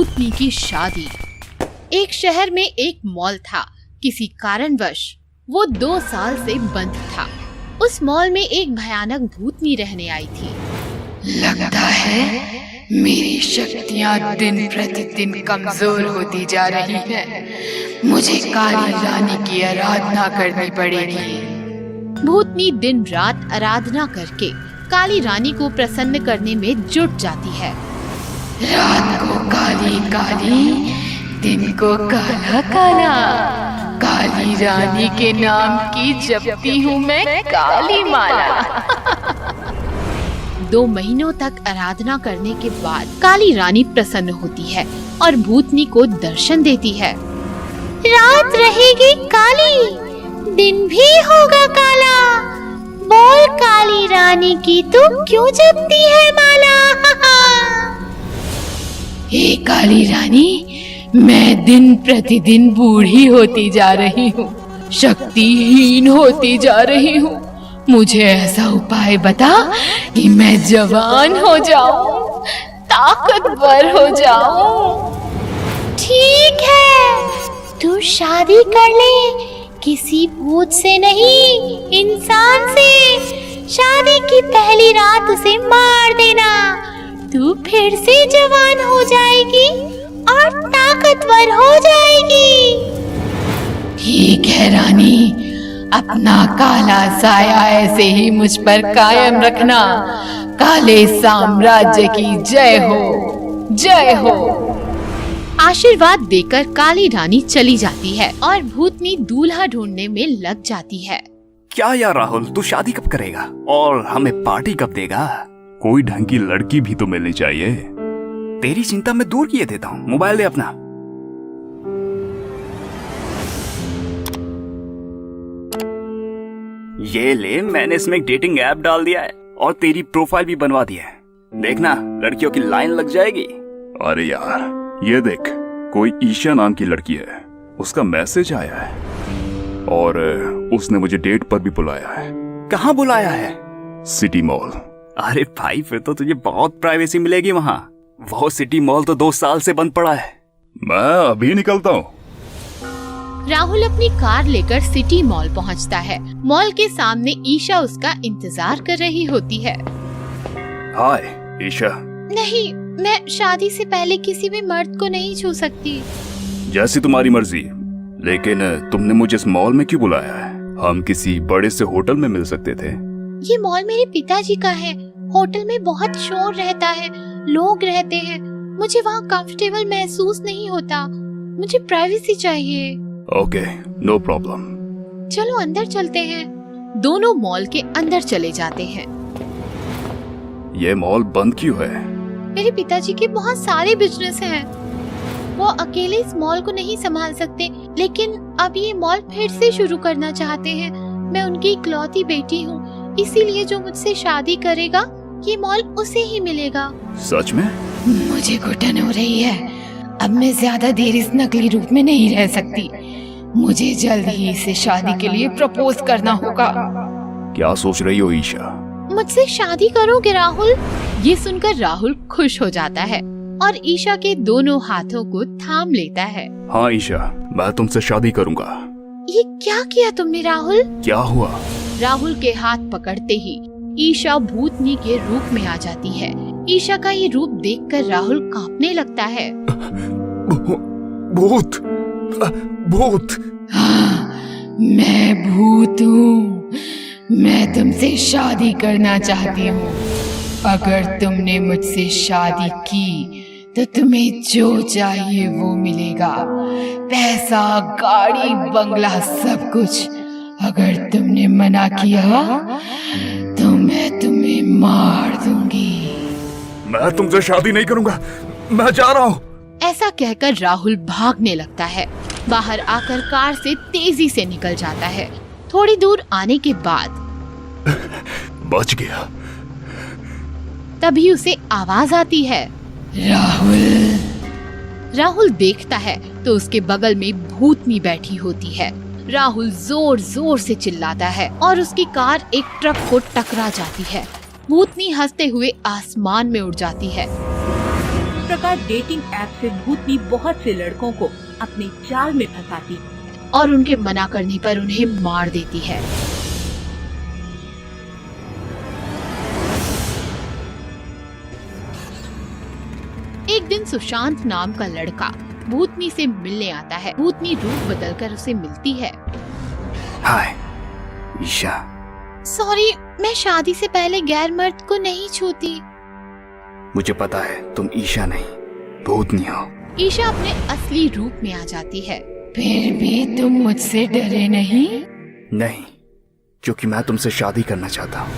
भूतनी की शादी। एक शहर में एक मॉल था। किसी कारणवश वो 2 साल से बंद था। उस मॉल में एक भयानक भूतनी रहने आई थी। लगता है मेरी शक्तियाँ दिन प्रतिदिन कमजोर होती जा रही हैं। मुझे काली रानी की आराधना करनी पड़ेगी। भूतनी दिन रात आराधना करके काली रानी को प्रसन्न करने में जुट जाती है। रात को काली काली, दिन को काला काला, काली रानी के नाम की जपती हूँ मैं काली माला। 2 महीनों तक आराधना करने के बाद काली रानी प्रसन्न होती है और भूतनी को दर्शन देती है। रात रहेगी काली, दिन भी होगा काला, बोल काली रानी की तू क्यों जपती है माला। हे काली रानी, मैं दिन प्रतिदिन बूढ़ी होती जा रही हूँ, शक्तिहीन होती जा रही हूँ। मुझे ऐसा उपाय बता कि मैं जवान हो जाऊं, ताकतवर हो जाऊं। ठीक है, तू शादी कर ले, किसी भूत से नहीं, इंसान से। शादी की पहली रात उसे मार देना, तू फिर से जवान हो जाएगी और ताकतवर हो जाएगी। ठीक है रानी, अपना काला साया ऐसे ही मुझ पर कायम रखना। काले साम्राज्य की जय हो, जय हो। आशीर्वाद देकर काली रानी चली जाती है और भूतनी दूल्हा ढूंढने में लग जाती है। क्या यार राहुल, तू शादी कब करेगा और हमें पार्टी कब देगा? कोई ढंग की लड़की भी तो मिलनी चाहिए। तेरी चिंता मैं दूर किए देता हूँ। मोबाइल दे अपना। ये ले, मैंने इसमें एक डेटिंग ऐप डाल दिया है और तेरी प्रोफाइल भी बनवा दी है। देखना, लड़कियों की लाइन लग जाएगी। अरे यार, ये देख, कोई ईशा नाम की लड़की है, उसका मैसेज आया है और उसने मुझे डेट पर भी बुलाया है। कहाँ बुलाया है? City mall. अरे भाई, फिर तो तुझे बहुत प्राइवेसी मिलेगी वहाँ। वो सिटी मॉल तो 2 साल से बंद पड़ा है। मैं अभी निकलता हूँ। राहुल अपनी कार लेकर सिटी मॉल पहुंचता है। मॉल के सामने ईशा उसका इंतजार कर रही होती है। हाय ईशा। नहीं, मैं शादी से पहले किसी भी मर्द को नहीं छू सकती। जैसी तुम्हारी मर्जी, लेकिन तुमने मुझे इस मॉल में क्यों बुलाया है? हम किसी बड़े से होटल में मिल सकते थे। ये मॉल मेरे पिताजी का है। होटल में बहुत शोर रहता है, लोग रहते हैं, मुझे वहाँ कंफर्टेबल महसूस नहीं होता। मुझे प्राइवेसी चाहिए। Okay, no problem. चलो अंदर चलते हैं। दोनों मॉल के अंदर चले जाते हैं। ये मॉल बंद क्यों है? मेरे पिताजी के बहुत सारे बिजनेस हैं। वो अकेले इस मॉल को नहीं संभाल सकते, लेकिन अब ये मॉल फिर से शुरू करना चाहते हैं। मैं उनकी इकलौती बेटी हूँ, इसीलिए जो मुझसे शादी करेगा ये मॉल उसे ही मिलेगा। सच में? मुझे घुटन हो रही है। अब मैं ज्यादा देर इस नकली रूप में नहीं रह सकती। मुझे जल्द ही इसे शादी के लिए प्रपोज करना होगा। क्या सोच रही हो ईशा? मुझसे शादी करोगे राहुल? ये सुनकर राहुल खुश हो जाता है और ईशा के दोनों हाथों को थाम लेता है। हाँ ईशा, मैं तुमसे शादी करूंगा। ये क्या किया तुमने राहुल? क्या हुआ? राहुल के हाथ पकड़ते ही ईशा भूतनी के रूप में आ जाती है। ईशा का ये रूप देखकर राहुल कांपने लगता है। भूत, भूत। हाँ, मैं भूत हूँ। मैं तुमसे शादी करना चाहती हूँ। अगर तुमने मुझसे शादी की तो तुम्हें जो चाहिए वो मिलेगा, पैसा, गाड़ी, बंगला, सब कुछ। अगर तुमने मना किया तो मैं तुम्हें मार दूंगी। मैं तुमसे शादी नहीं करूंगा, मैं जा रहा हूँ। ऐसा कहकर राहुल भागने लगता है। बाहर आकर कार से तेजी से निकल जाता है। थोड़ी दूर आने के बाद बच गया। तभी उसे आवाज आती है। राहुल। राहुल देखता है तो उसके बगल में भूतनी बैठी होती है। राहुल जोर जोर से चिल्लाता है और उसकी कार एक ट्रक को टकरा जाती है। भूतनी हंसते हुए आसमान में उड़ जाती है। प्रकार डेटिंग ऐप से भूतनी बहुत से लड़कों को अपने जाल में फंसाती और उनके मना करने पर उन्हें मार देती है। एक दिन सुशांत नाम का लड़का भूतनी से मिलने आता है। भूतनी रूप बदलकर उसे मिलती है। हाय ईशा। सॉरी, मैं शादी से पहले गैर मर्द को नहीं छूती। मुझे पता है तुम ईशा नहीं भूतनी हो। ईशा अपने असली रूप में आ जाती है। फिर भी तुम मुझसे डरे नहीं? नहीं, क्योंकि मैं तुमसे शादी करना चाहता हूँ।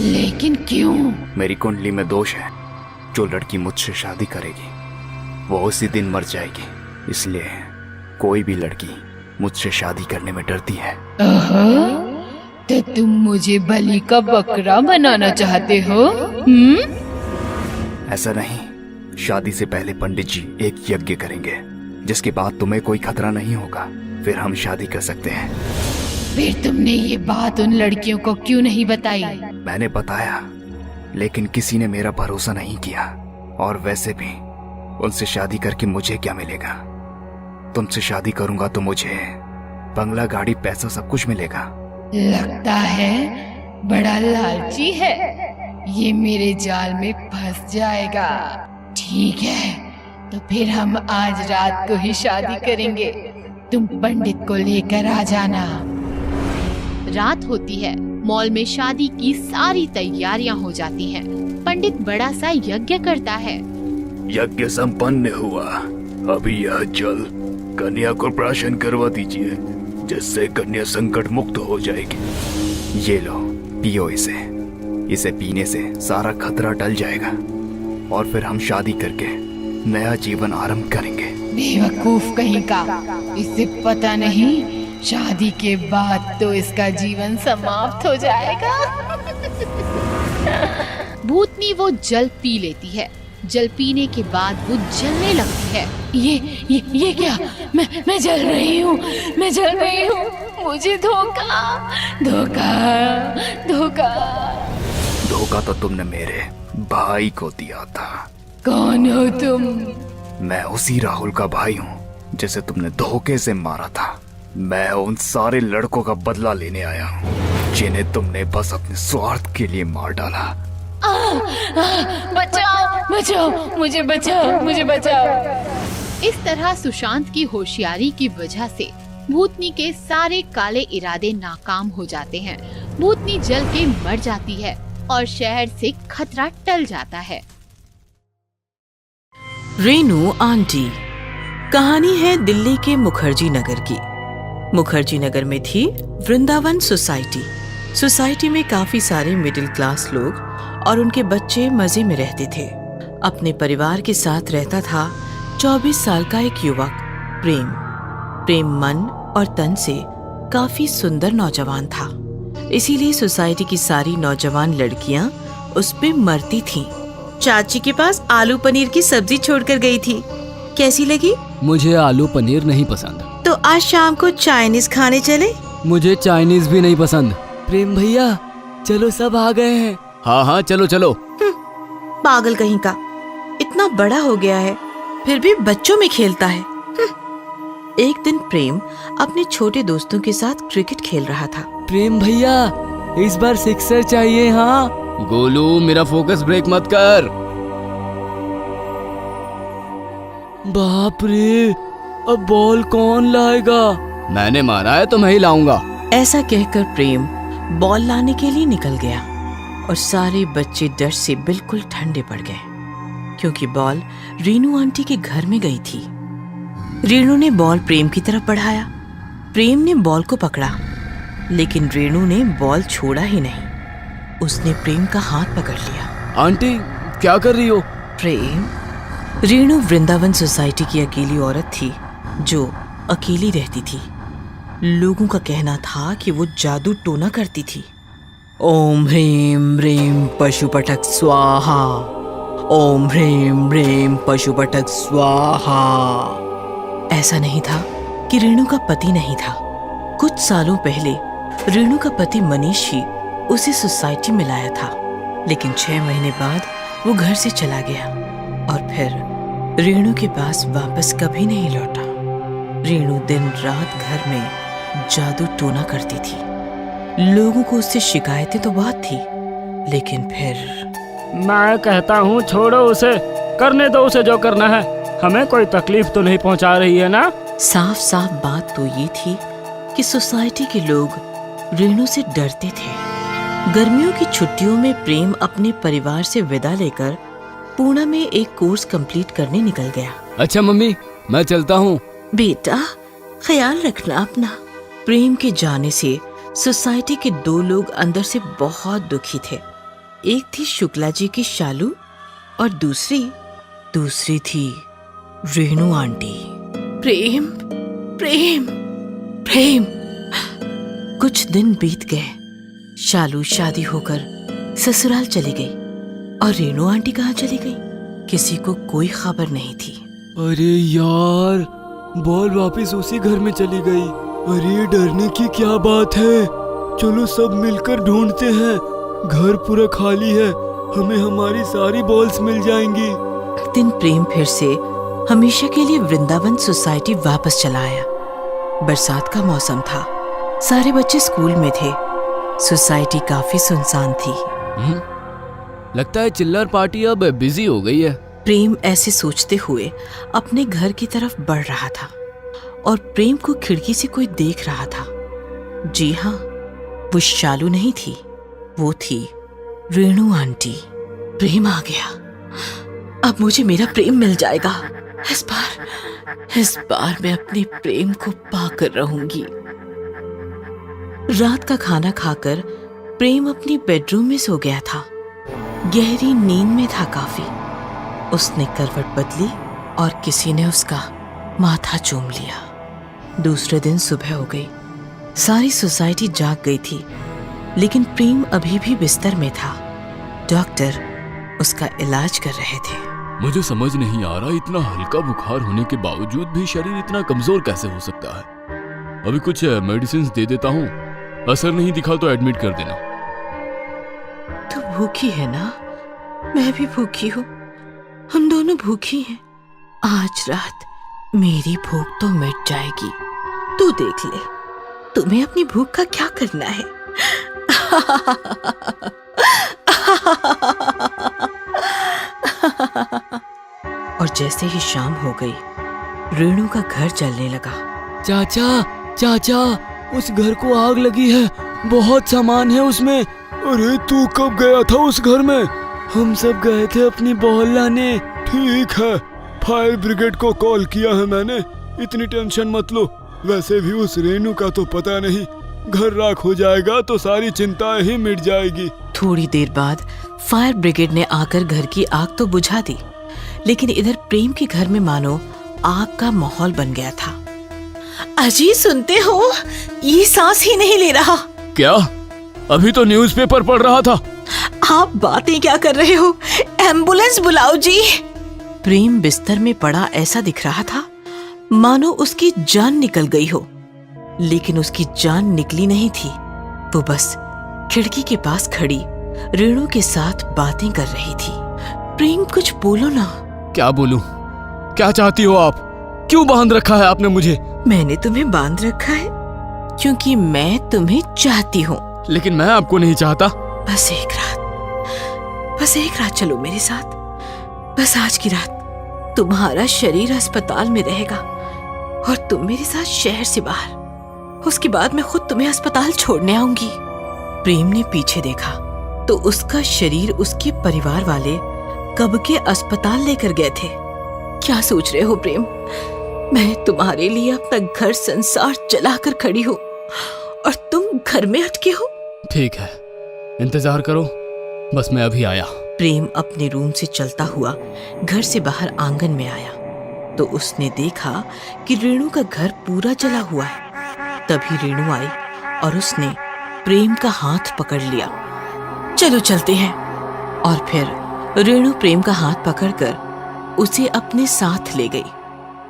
लेकिन क्यों? मेरी कुंडली में दोष है। जो लड़की मुझसे शादी करेगी वो उसी दिन मर जाएगी, इसलिए कोई भी लड़की मुझसे शादी करने में डरती है। तो तुम मुझे बलि का बकरा बनाना चाहते हो? ऐसा नहीं, शादी से पहले पंडित जी एक यज्ञ करेंगे जिसके बाद तुम्हें कोई खतरा नहीं होगा, फिर हम शादी कर सकते हैं। फिर तुमने ये बात उन लड़कियों को क्यों नहीं बताई? मैंने बताया, लेकिन किसी ने मेरा भरोसा नहीं किया। और वैसे भी उनसे शादी करके मुझे क्या मिलेगा? तुमसे शादी करूंगा तो मुझे बंगला, गाड़ी, पैसा सब कुछ मिलेगा। लगता है बड़ा लालची है, ये मेरे जाल में फंस जाएगा। ठीक है, तो फिर हम आज रात को ही शादी करेंगे। तुम पंडित को लेकर आ जाना। रात होती है। मॉल में शादी की सारी तैयारियां हो जाती हैं। पंडित बड़ा सा यज्ञ करता है। यज्ञ संपन्न हुआ। अभी यह जल कन्या को प्राशन करवा दीजिए, जिससे कन्या संकट मुक्त हो जाएगी। ये लो, पियो इसे। इसे पीने से सारा खतरा टल जाएगा और फिर हम शादी करके नया जीवन आरंभ करेंगे। बेवकूफ कहीं का, इसे पता नहीं शादी के बाद तो इसका जीवन समाप्त हो जाएगा। भूतनी वो जल पी लेती है। जल पीने के बाद वो जलने लगती है। ये क्या? मैं जल रही हूँ, मैं जल रही हूँ। मुझे धोखा तो तुमने मेरे भाई को दिया था। कौन हो तुम? मैं उसी राहुल का भाई हूँ जिसे तुमने धोखे से मारा था। मैं उन सारे लड़कों का बदला लेने आया हूँ जिन्हें तुमने बस अपने स्वार्थ के लिए मार डाला। बचाओ, मुझे बचाओ। इस तरह सुशांत की होशियारी की वजह से भूतनी के सारे काले इरादे नाकाम हो जाते हैं। भूतनी जल के मर जाती है और शहर से खतरा टल जाता है। रेनू आंटी। कहानी है दिल्ली के मुखर्जी नगर की। मुखर्जी नगर में थी वृंदावन सोसाइटी में काफी सारे मिडिल क्लास लोग और उनके बच्चे मजे में रहते थे। अपने परिवार के साथ रहता था 24 साल का एक युवक प्रेम मन और तन से काफी सुंदर नौजवान था। इसीलिए सोसाइटी की सारी नौजवान लड़कियां उस पे मरती थीं। चाची के पास आलू पनीर की सब्जी छोड़कर गई थी, कैसी लगी? मुझे आलू पनीर नहीं पसंद। तो आज शाम को चाइनीज खाने चले? मुझे चाइनीज भी नहीं पसंद। प्रेम भैया चलो, सब आ गए हैं। हाँ चलो। पागल कहीं का, इतना बड़ा हो गया है फिर भी बच्चों में खेलता है। एक दिन प्रेम अपने छोटे दोस्तों के साथ क्रिकेट खेल रहा था। प्रेम भैया इस बार सिक्सर चाहिए। हाँ गोलू, मेरा फोकस ब्रेक मत कर। बाप रे, अब बॉल कौन लाएगा? मैंने मारा है तो मैं ही लाऊंगा। ऐसा कहकर प्रेम बॉल लाने के लिए निकल गया और सारे बच्चे डर से बिल्कुल ठंडे पड़ गए, क्योंकि बॉल रीनू आंटी के घर में गई थी। रीनू ने बॉल प्रेम की तरफ बढ़ाया। प्रेम ने बॉल को पकड़ा, लेकिन रीनू ने बॉल छोड़ा ही नहीं। उसने प्रेम का हाथ पकड़ लिया। आंटी क्या कर रही हो? प्रेम, रीनू वृंदावन सोसाइटी की अकेली औरत थी जो अकेली रहती थी। लोगों का कहना था कि वो जादू टोना करती थी। ओम ह्रीम ह्रीम पशुपटक स्वाहा, ओम ह्रीम ह्रीम पशुपटक स्वाहा। ऐसा नहीं था कि रीनू का पति नहीं था। कुछ सालों पहले रीनू का पति मनीष ही उसे सोसाइटी में लाया था, लेकिन 6 महीने बाद वो घर से चला गया और फिर रेणु के पास वापस कभी नहीं लौटा। रेणु दिन रात घर में जादू टोना करती थी। लोगों को उससे शिकायतें तो बहुत थी, लेकिन फिर मैं कहता हूँ छोड़ो उसे, करने दो उसे जो करना है, हमें कोई तकलीफ तो नहीं पहुँचा रही है ना। साफ साफ बात तो ये थी कि सोसाइटी के लोग रेणु से डरते थे। गर्मियों की छुट्टियों में प्रेम अपने परिवार से विदा लेकर पुणे में एक कोर्स कंप्लीट करने निकल गया। अच्छा मम्मी, मैं चलता हूँ। बेटा, ख्याल रखना अपना। प्रेम के जाने से सोसाइटी के 2 लोग अंदर से बहुत दुखी थे। एक थी शुक्ला जी की शालू और दूसरी थी रेणु आंटी। प्रेम प्रेम प्रेम। कुछ दिन बीत गए। शालू शादी होकर ससुराल चली गई और रेणु आंटी कहाँ चली गई, किसी को कोई खबर नहीं थी। अरे यार, बॉल वापस उसी घर में चली गई। अरे डरने की क्या बात है, चलो सब मिलकर ढूंढते हैं। घर पूरा खाली है, हमें हमारी सारी बॉल्स मिल जाएंगी। एक दिन प्रेम फिर से हमेशा के लिए वृंदावन सोसाइटी वापस चला आया। बरसात का मौसम था, सारे बच्चे स्कूल में थे। सोसाइटी काफी सुनसान थी। लगता है चिल्लर पार्टी अब बिजी हो गई है। प्रेम ऐसे सोचते हुए अपने घर की तरफ बढ़ रहा था और प्रेम को खिड़की से कोई देख रहा था। जी हाँ, वो शालू नहीं थी, वो थी रेणु आंटी। प्रेम आ गया, अब मुझे मेरा प्रेम मिल जाएगा। इस बार मैं अपने प्रेम को पाकर रहूंगी। रात का खाना खाकर प्रेम अपनी बेडरूम में सो गया था। गहरी नींद में था काफी। उसने करवट बदली और किसी ने उसका माथा चूम लिया। दूसरे दिन सुबह हो गई। सारी सोसाइटी जाग गई थी, लेकिन प्रेम अभी भी बिस्तर में था। डॉक्टर उसका इलाज कर रहे थे। मुझे समझ नहीं आ रहा, इतना हल्का बुखार होने के बावजूद भी शरीर इतना कमजोर कैसे हो सकता है। अभी कुछ मेडिसिन दे देता हूँ, असर नहीं दिखा तो एडमिट कर देना। तू भूखी है ना? मैं भी भूखी हूँ, हम दोनों भूखी हैं। आज रात मेरी भूख तो मिट जाएगी। तू देख ले, तुम्हें अपनी भूख का क्या करना है। और जैसे ही शाम हो गई, रेणु का घर जलने लगा। चाचा, उस घर को आग लगी है, बहुत सामान है उसमें। अरे तू कब गया था उस घर में? हम सब गए थे अपनी बॉल लाने। ठीक है, फायर ब्रिगेड को कॉल किया है मैंने, इतनी टेंशन मत लो। वैसे भी उस रेणु का तो पता नहीं, घर राख हो जाएगा तो सारी चिंताएं ही मिट जाएगी। थोड़ी देर बाद फायर ब्रिगेड ने आकर घर की आग तो बुझा दी, लेकिन इधर प्रेम के घर में मानो आग का माहौल बन गया था। अजी सुनते हो, ये सांस ही नहीं ले रहा। क्या? अभी तो न्यूज़पेपर पढ़ रहा था। आप बातें क्या कर रहे हो? एम्बुलेंस बुलाओ जी। प्रेम बिस्तर में पड़ा ऐसा दिख रहा था मानो उसकी जान निकल गई हो, लेकिन उसकी जान निकली नहीं थी। वो बस खिड़की के पास खड़ी रेणु के साथ बातें कर रही थी। प्रेम, कुछ बोलो ना। क्या बोलूं? क्या चाहती हो आप? क्यों बांध रखा है आपने मुझे? मैंने तुम्हें बांध रखा है क्योंकि मैं तुम्हें चाहती हूँ। लेकिन मैं आपको नहीं चाहता। बस एक रात चलो मेरे साथ। बस आज की रात तुम्हारा शरीर अस्पताल में रहेगा और तुम मेरे साथ शहर से बाहर। उसके बाद मैं खुद तुम्हें अस्पताल छोड़ने आऊंगी। प्रेम ने पीछे देखा तो उसका शरीर उसके परिवार वाले कब के अस्पताल लेकर गए थे। क्या सोच रहे हो प्रेम? मैं तुम्हारे लिए अपना घर संसार जलाकर खड़ी हूँ और तुम घर में अटके हो। ठीक है, इंतजार करो, बस मैं अभी आया। प्रेम अपने रूम से चलता हुआ घर से बाहर आंगन में आया तो उसने देखा कि रेणु का घर पूरा जला हुआ है। तभी रेणु आई और उसने प्रेम का हाथ पकड़ लिया। चलो चलते हैं। और फिर रेणु प्रेम का हाथ पकड़कर उसे अपने साथ ले गई।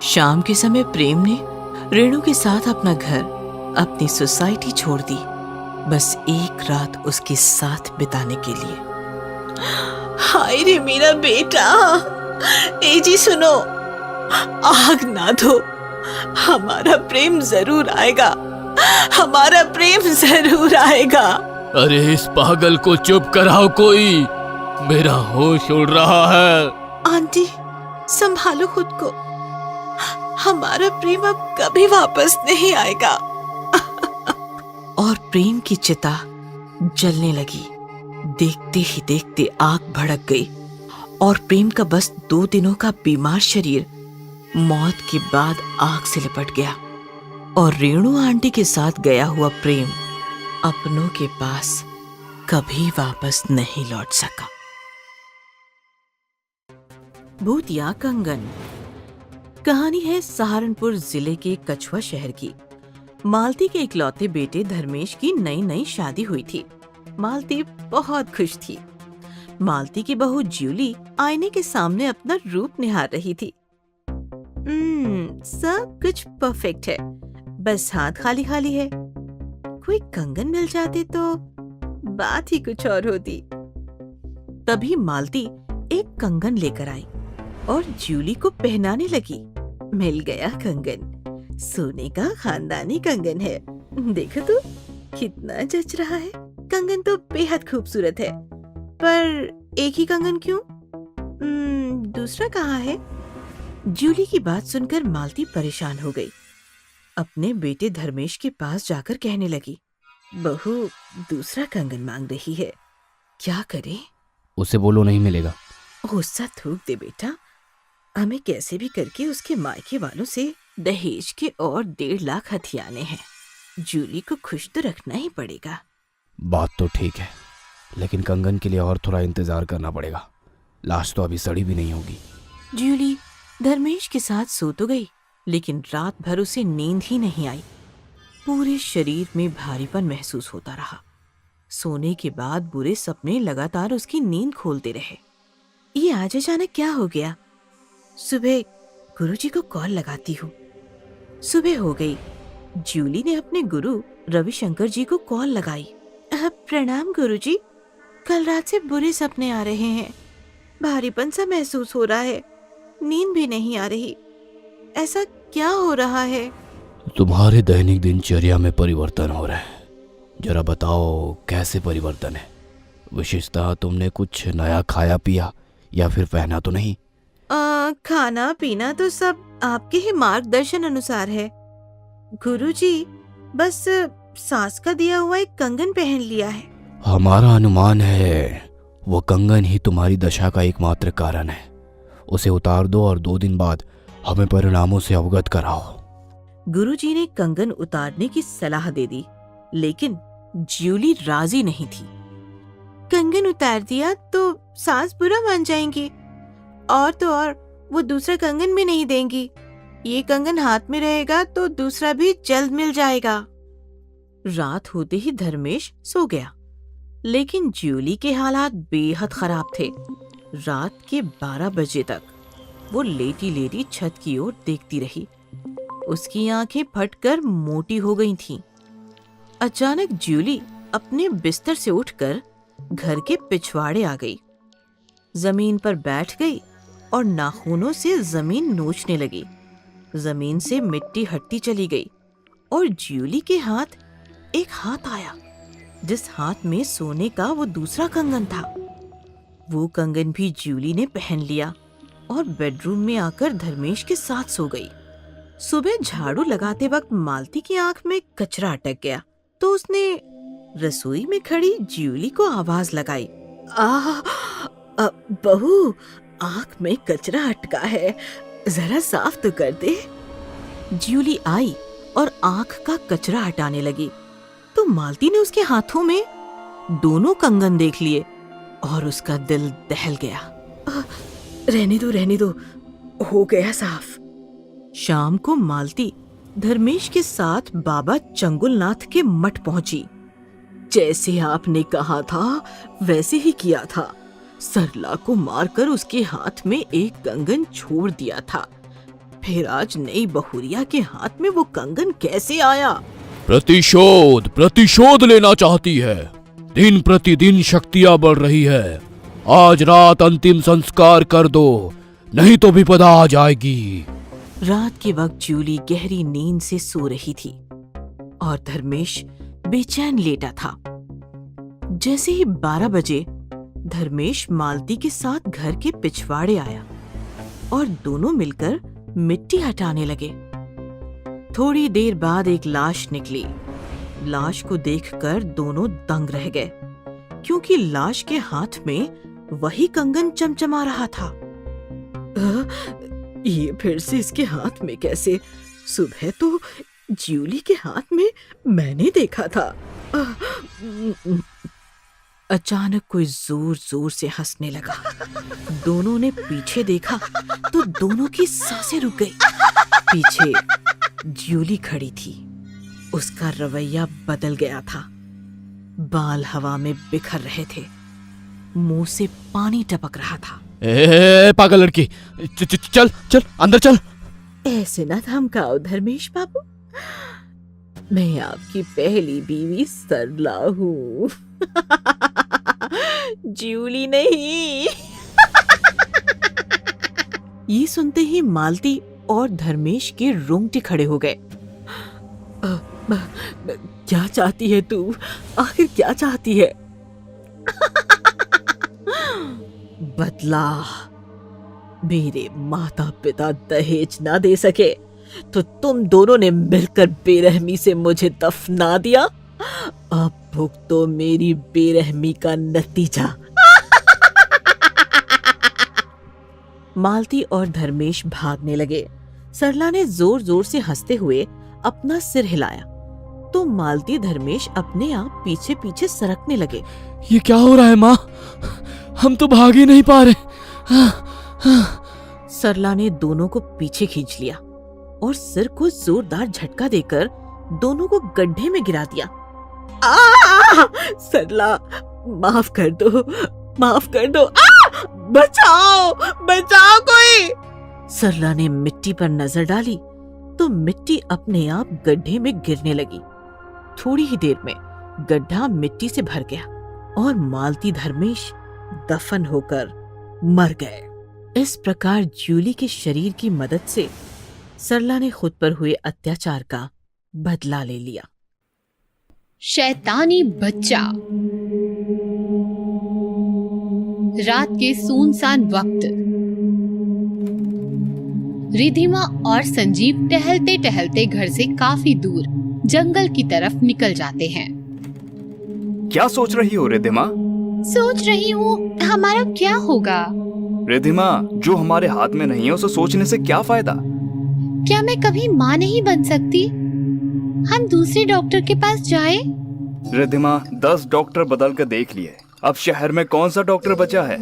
शाम के समय प्रेम ने रेणु के साथ अपना घर, अपनी सोसाइटी छोड़ दी, बस एक रात उसके साथ बिताने के लिए। हाय रे मेरा बेटा। ए जी सुनो, आग ना दो, हमारा प्रेम जरूर आएगा, हमारा प्रेम जरूर आएगा। अरे इस पागल को चुप कराओ कोई, मेरा होश उड़ रहा है। आंटी संभालो खुद को, हमारा प्रेम अब कभी वापस नहीं आएगा। और प्रेम की चिता जलने लगी। देखते ही देखते आग भड़क गई और प्रेम का बस 2 दिनों का बीमार शरीर मौत के बाद आग से लिपट गया और रेणु आंटी के साथ गया हुआ प्रेम अपनों के पास कभी वापस नहीं लौट सका। भूतिया कंगन। कहानी है सहारनपुर जिले के कछुआ शहर की। मालती के इकलौते बेटे धर्मेश की नई शादी हुई थी। मालती बहुत खुश थी। मालती की बहू ज्यूली आईने के सामने अपना रूप निहार रही थी। सब कुछ परफेक्ट है, बस हाथ खाली खाली है। कोई कंगन मिल जाते तो बात ही कुछ और होती। तभी मालती एक कंगन लेकर आई और ज्यूली को पहनाने लगी। मिल गया कंगन, सोने का खानदानी कंगन है। देखो तो कितना जच रहा है। कंगन तो बेहद खूबसूरत है, पर एक ही कंगन क्यों? दूसरा कहाँ है? जूली की बात सुनकर मालती परेशान हो गई। अपने बेटे धर्मेश के पास जाकर कहने लगी, बहू दूसरा कंगन मांग रही है, क्या करे? उसे बोलो नहीं मिलेगा। गुस्सा थूक दे बेटा, हमें कैसे भी करके उसके मायके वालों से दहेज के और 1.5 लाख हथियाने हैं। जूली को खुश तो रखना ही पड़ेगा। बात तो ठीक है, लेकिन कंगन के लिए और थोड़ा इंतजार करना पड़ेगा। लाश तो अभी सड़ी भी नहीं होगी। जूली धर्मेश के साथ सो तो गई, लेकिन रात भर उसे नींद ही नहीं आई। पूरे शरीर में भारीपन महसूस होता रहा। सोने के बाद बुरे सपने लगातार उसकी नींद खोलते रहे। ये आज अचानक क्या हो गया? सुबह गुरुजी को कॉल लगाती हूँ। सुबह हो गई। जूली ने अपने गुरु रविशंकर जी को कॉल लगाई। प्रणाम गुरुजी, कल रात से बुरे सपने आ रहे हैं। भारीपन सा महसूस हो रहा है, नींद भी नहीं आ रही। ऐसा क्या हो रहा है? तुम्हारे दैनिक दिनचर्या में परिवर्तन हो रहा है। जरा बताओ कैसे परिवर्तन है? विशेषतः तुमने कुछ नया खाया पिया या फिर पहना तो नहीं? खाना पीना तो सब आपके ही मार्गदर्शन अनुसार है गुरुजी। बस सास का दिया हुआ एक कंगन पहन लिया है। हमारा अनुमान है वो कंगन ही तुम्हारी दशा का एकमात्र कारण है। उसे उतार दो और 2 दिन बाद हमें परिणामों से अवगत कराओ। गुरुजी ने कंगन उतारने की सलाह दे दी, लेकिन ज्यूली राजी नहीं थी। कंगन उतार दिया तो सास बुरा मान जाएंगी, और तो और वो दूसरा कंगन भी नहीं देंगी। ये कंगन हाथ में रहेगा तो दूसरा भी जल्द मिल जाएगा। रात होते ही धर्मेश सो गया, लेकिन ज्यूली के हालात बेहद खराब थे। रात के 12 बजे तक वो लेटी लेटी छत की ओर देखती रही। उसकी आंखें फटकर मोटी हो गई थीं। अचानक ज्यूली अपने बिस्तर से उठकर घर के पिछवाड़े आ गई, जमीन पर बैठ गई और नाखूनों से जमीन नोचने लगी। जमीन से मिट्टी हटती चली गई और ज्यूली के हाथ एक हाथ आया, जिस हाथ में सोने का वो दूसरा कंगन था। वो कंगन भी ज्यूली ने पहन लिया और बेडरूम में आकर धर्मेश के साथ सो गई। सुबह झाड़ू लगाते वक्त मालती की आंख में कचरा अटक गया, तो उसने रसोई में खड़ी ज्यूली को आवाज लगाई, बहू आंख में कचरा अटका है, जरा साफ तो कर दे। ज्यूली आई और आंख का कचरा हटाने लगी, तो मालती ने उसके हाथों में दोनों कंगन देख लिए और उसका दिल दहल गया। रहने दो, हो गया साफ। शाम को मालती धर्मेश के साथ बाबा चंगुलनाथ के मठ पहुंची। जैसे आपने कहा था वैसे ही किया था। सरला को मारकर उसके हाथ में एक कंगन छोड़ दिया था। फिर आज नई बहुरिया के हाथ में वो कंगन कैसे आया? प्रतिशोध लेना चाहती है। दिन प्रतिदिन शक्तियां बढ़ रही है। आज रात अंतिम संस्कार कर दो, नहीं तो विपदा आ जाएगी। रात के वक्त जूली गहरी नींद से सो रही थी और धर्मेश बेचैन लेटा था। जैसे ही 12 बजे धर्मेश मालती के साथ घर के पिछवाड़े आया और दोनों मिलकर मिट्टी हटाने लगे। थोड़ी देर बाद एक लाश निकली। लाश को देखकर दोनों दंग रह गए, क्योंकि लाश के हाथ में वही कंगन चमचमा रहा था। ये फिर से इसके हाथ में कैसे? सुबह तो जूली के हाथ में मैंने देखा था। अचानक कोई जोर जोर से हंसने लगा। दोनों ने पीछे देखा तो दोनों की सांसें रुक गई। पीछे जूली खड़ी थी। उसका रवैया बदल गया था। बाल हवा में बिखर रहे थे, मुंह से पानी टपक रहा था। पागल लड़की, चल चल अंदर चल। ऐसे ना धमकाओ धर्मेश बाबू, मैं आपकी पहली बीवी सरला हूँ। जूली नहीं। ये सुनते ही मालती और धर्मेश के रोंगटे खड़े हो गए। क्या चाहती है तू? आखिर क्या चाहती है? बदला। मेरे माता पिता दहेज ना दे सके तो तुम दोनों ने मिलकर बेरहमी से मुझे दफना दिया। अब भुगतो मेरी बेरहमी का नतीजा। मालती और धर्मेश भागने लगे। सरला ने जोर जोर से हंसते हुए अपना सिर हिलाया तो मालती धर्मेश अपने आप पीछे पीछे सरकने लगे। ये क्या हो रहा है माँ? हम तो भाग ही नहीं पा रहे। सरला ने दोनों को पीछे खींच लिया और सिर को जोरदार झटका देकर दोनों को गड्ढे में गिरा दिया। सरला, माफ कर दो, माफ कर दो। बचाओ, बचाओ कोई। सरला ने मिट्टी पर नजर डाली तो मिट्टी अपने आप गड्ढे में गिरने लगी। थोड़ी ही देर में गड्ढा मिट्टी से भर गया और मालती धर्मेश दफन होकर मर गए। इस प्रकार जूली के शरीर की मदद से सरला ने खुद पर हुए अत्याचार का बदला ले लिया। शैतानी बच्चा। रात के सुनसान वक्त रिधिमा और संजीव टहलते टहलते घर से काफी दूर जंगल की तरफ निकल जाते हैं। क्या सोच रही हो रिधिमा? सोच रही हूँ हमारा क्या होगा। रिधिमा, जो हमारे हाथ में नहीं है उसे सोचने से क्या फायदा? क्या मैं कभी माँ नहीं बन सकती? हम दूसरे डॉक्टर के पास जाएं? रिधिमा, 10 डॉक्टर बदल कर देख लिए, अब शहर में कौन सा डॉक्टर बचा है?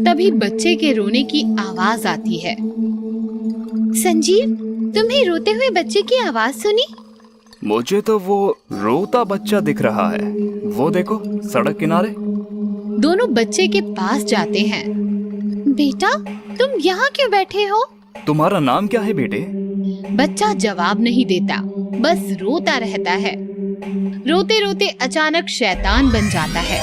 तभी बच्चे के रोने की आवाज आती है। संजीव, तुम्हें रोते हुए बच्चे की आवाज सुनी? मुझे तो वो रोता बच्चा दिख रहा है। वो देखो, सड़क किनारे। दोनों बच्चे के पास जाते हैं। बेटा, तुम यहाँ क्यों बैठे हो? तुम्हारा नाम क्या है बेटे? बच्चा जवाब नहीं देता, बस रोता रहता है। रोते रोते अचानक शैतान बन जाता है।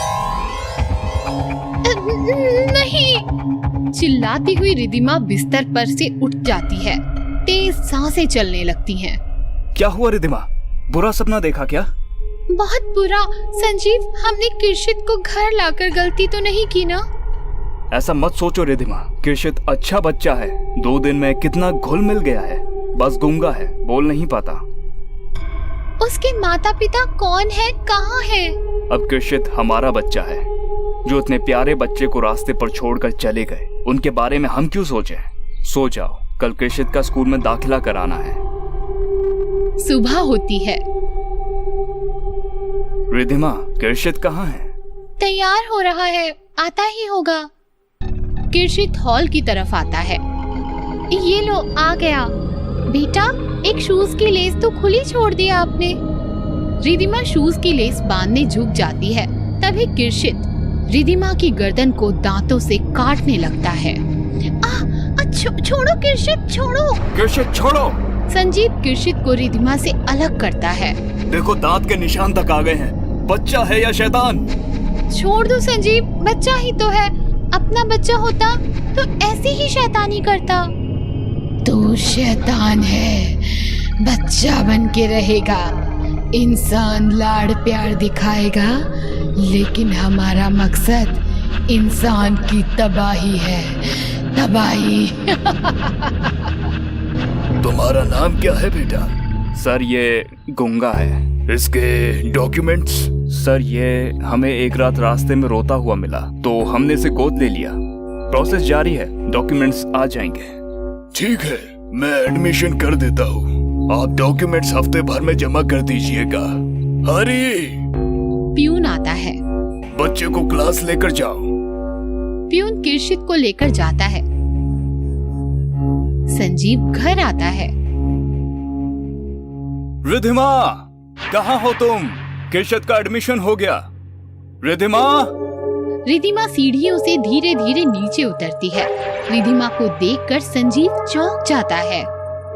नहीं! चिल्लाती हुई रिधिमा बिस्तर पर से उठ जाती है। तेज सांसें चलने लगती हैं। क्या हुआ रिधिमा? बुरा सपना देखा क्या? बहुत बुरा। संजीव, हमने किर्शित को घर लाकर गलती तो नहीं की ना? ऐसा मत सोचो रिधिमा, किर्शित अच्छा बच्चा है। 2 दिन में कितना घुल मिल गया है। बस गूंगा है, बोल नहीं पाता। उसके माता पिता कौन है, कहाँ है? अब किर्शित हमारा बच्चा है। जो इतने प्यारे बच्चे को रास्ते पर छोड़कर चले गए, उनके बारे में हम क्यों सोचें? सो जाओ, कल किर्शित का स्कूल में दाखिला कराना है। सुबह होती है। रिधिमा, किर्शित कहाँ है? तैयार हो रहा है, आता ही होगा। किर्शित हॉल की तरफ आता है। ये लो, आ गया। बेटा, एक शूज की लेस तो खुली छोड़ दिया आपने। रिधिमा शूज की लेस बांधने झुक जाती है। तभी किर्शित रिधिमा की गर्दन को दांतों से काटने लगता है। छोड़ो किर्शित, छोड़ो। किर्शित छोड़ो। संजीव किर्शित को रिधिमा से अलग करता है। देखो, दांत के निशान तक आ गए हैं। बच्चा है या शैतान? छोड़ दो संजीव, बच्चा ही तो है। अपना बच्चा होता तो ऐसी ही शैतानी करता। तू शैतान है, बच्चा बन के रहेगा, इंसान लाड़ प्यार दिखाएगा, लेकिन हमारा मकसद इंसान की तबाही है, तबाही। तुम्हारा नाम क्या है बेटा? सर ये गुंगा है। इसके डॉक्यूमेंट्स? सर ये हमें एक रात रास्ते में रोता हुआ मिला तो हमने इसे गोद ले लिया। प्रोसेस जारी है, डॉक्यूमेंट्स आ जाएंगे। ठीक है, मैं एडमिशन कर देता हूँ। आप डॉक्यूमेंट्स हफ्ते भर में जमा कर दीजिएगा। हरी, प्यून आता है। बच्चे को क्लास लेकर जाओ। प्यून किर्शित को लेकर जाता है। संजीव घर आता है। रिधिमा, कहाँ हो तुम? किर्शित का एडमिशन हो गया। रिधिमा। रिधिमा सीढ़ियों से धीरे धीरे नीचे उतरती है। रिधिमा को देखकर संजीव चौंक जाता है।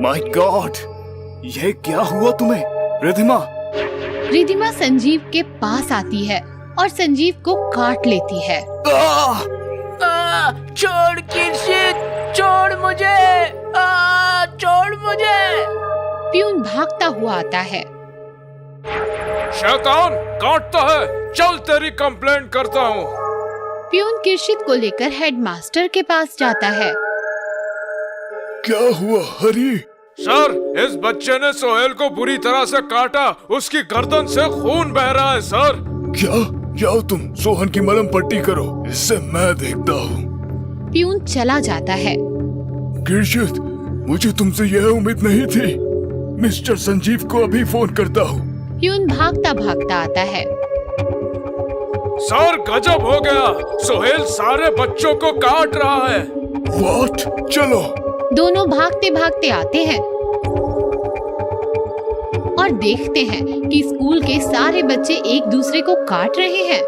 माय गॉड, ये क्या हुआ तुम्हें? रिधिमा। रिधिमा संजीव के पास आती है और संजीव को काट लेती है। छोड़ किर्शित, छोड़ मुझे, छोड़ मुझे। प्यून भागता हुआ आता है। शैतान काटता है, चल तेरी कंप्लेंट करता हूँ। प्यून किर्शित को लेकर हेडमास्टर के पास जाता है। क्या हुआ हरी? सर, इस बच्चे ने सोहेल को बुरी तरह से काटा, उसकी गर्दन से खून बह रहा है सर। क्या? जाओ तुम सोहन की मलहम पट्टी करो, इससे मैं देखता हूँ। प्यून चला जाता है। किर्शित, मुझे तुमसे यह उम्मीद नहीं थी। मिस्टर संजीव को अभी फोन करता हूँ। प्यून भागता भागता आता है। सर गजब हो गया, सोहेल सारे बच्चों को काट रहा है। व्हाट? चलो। दोनों भागते भागते आते हैं और देखते हैं कि स्कूल के सारे बच्चे एक दूसरे को काट रहे हैं।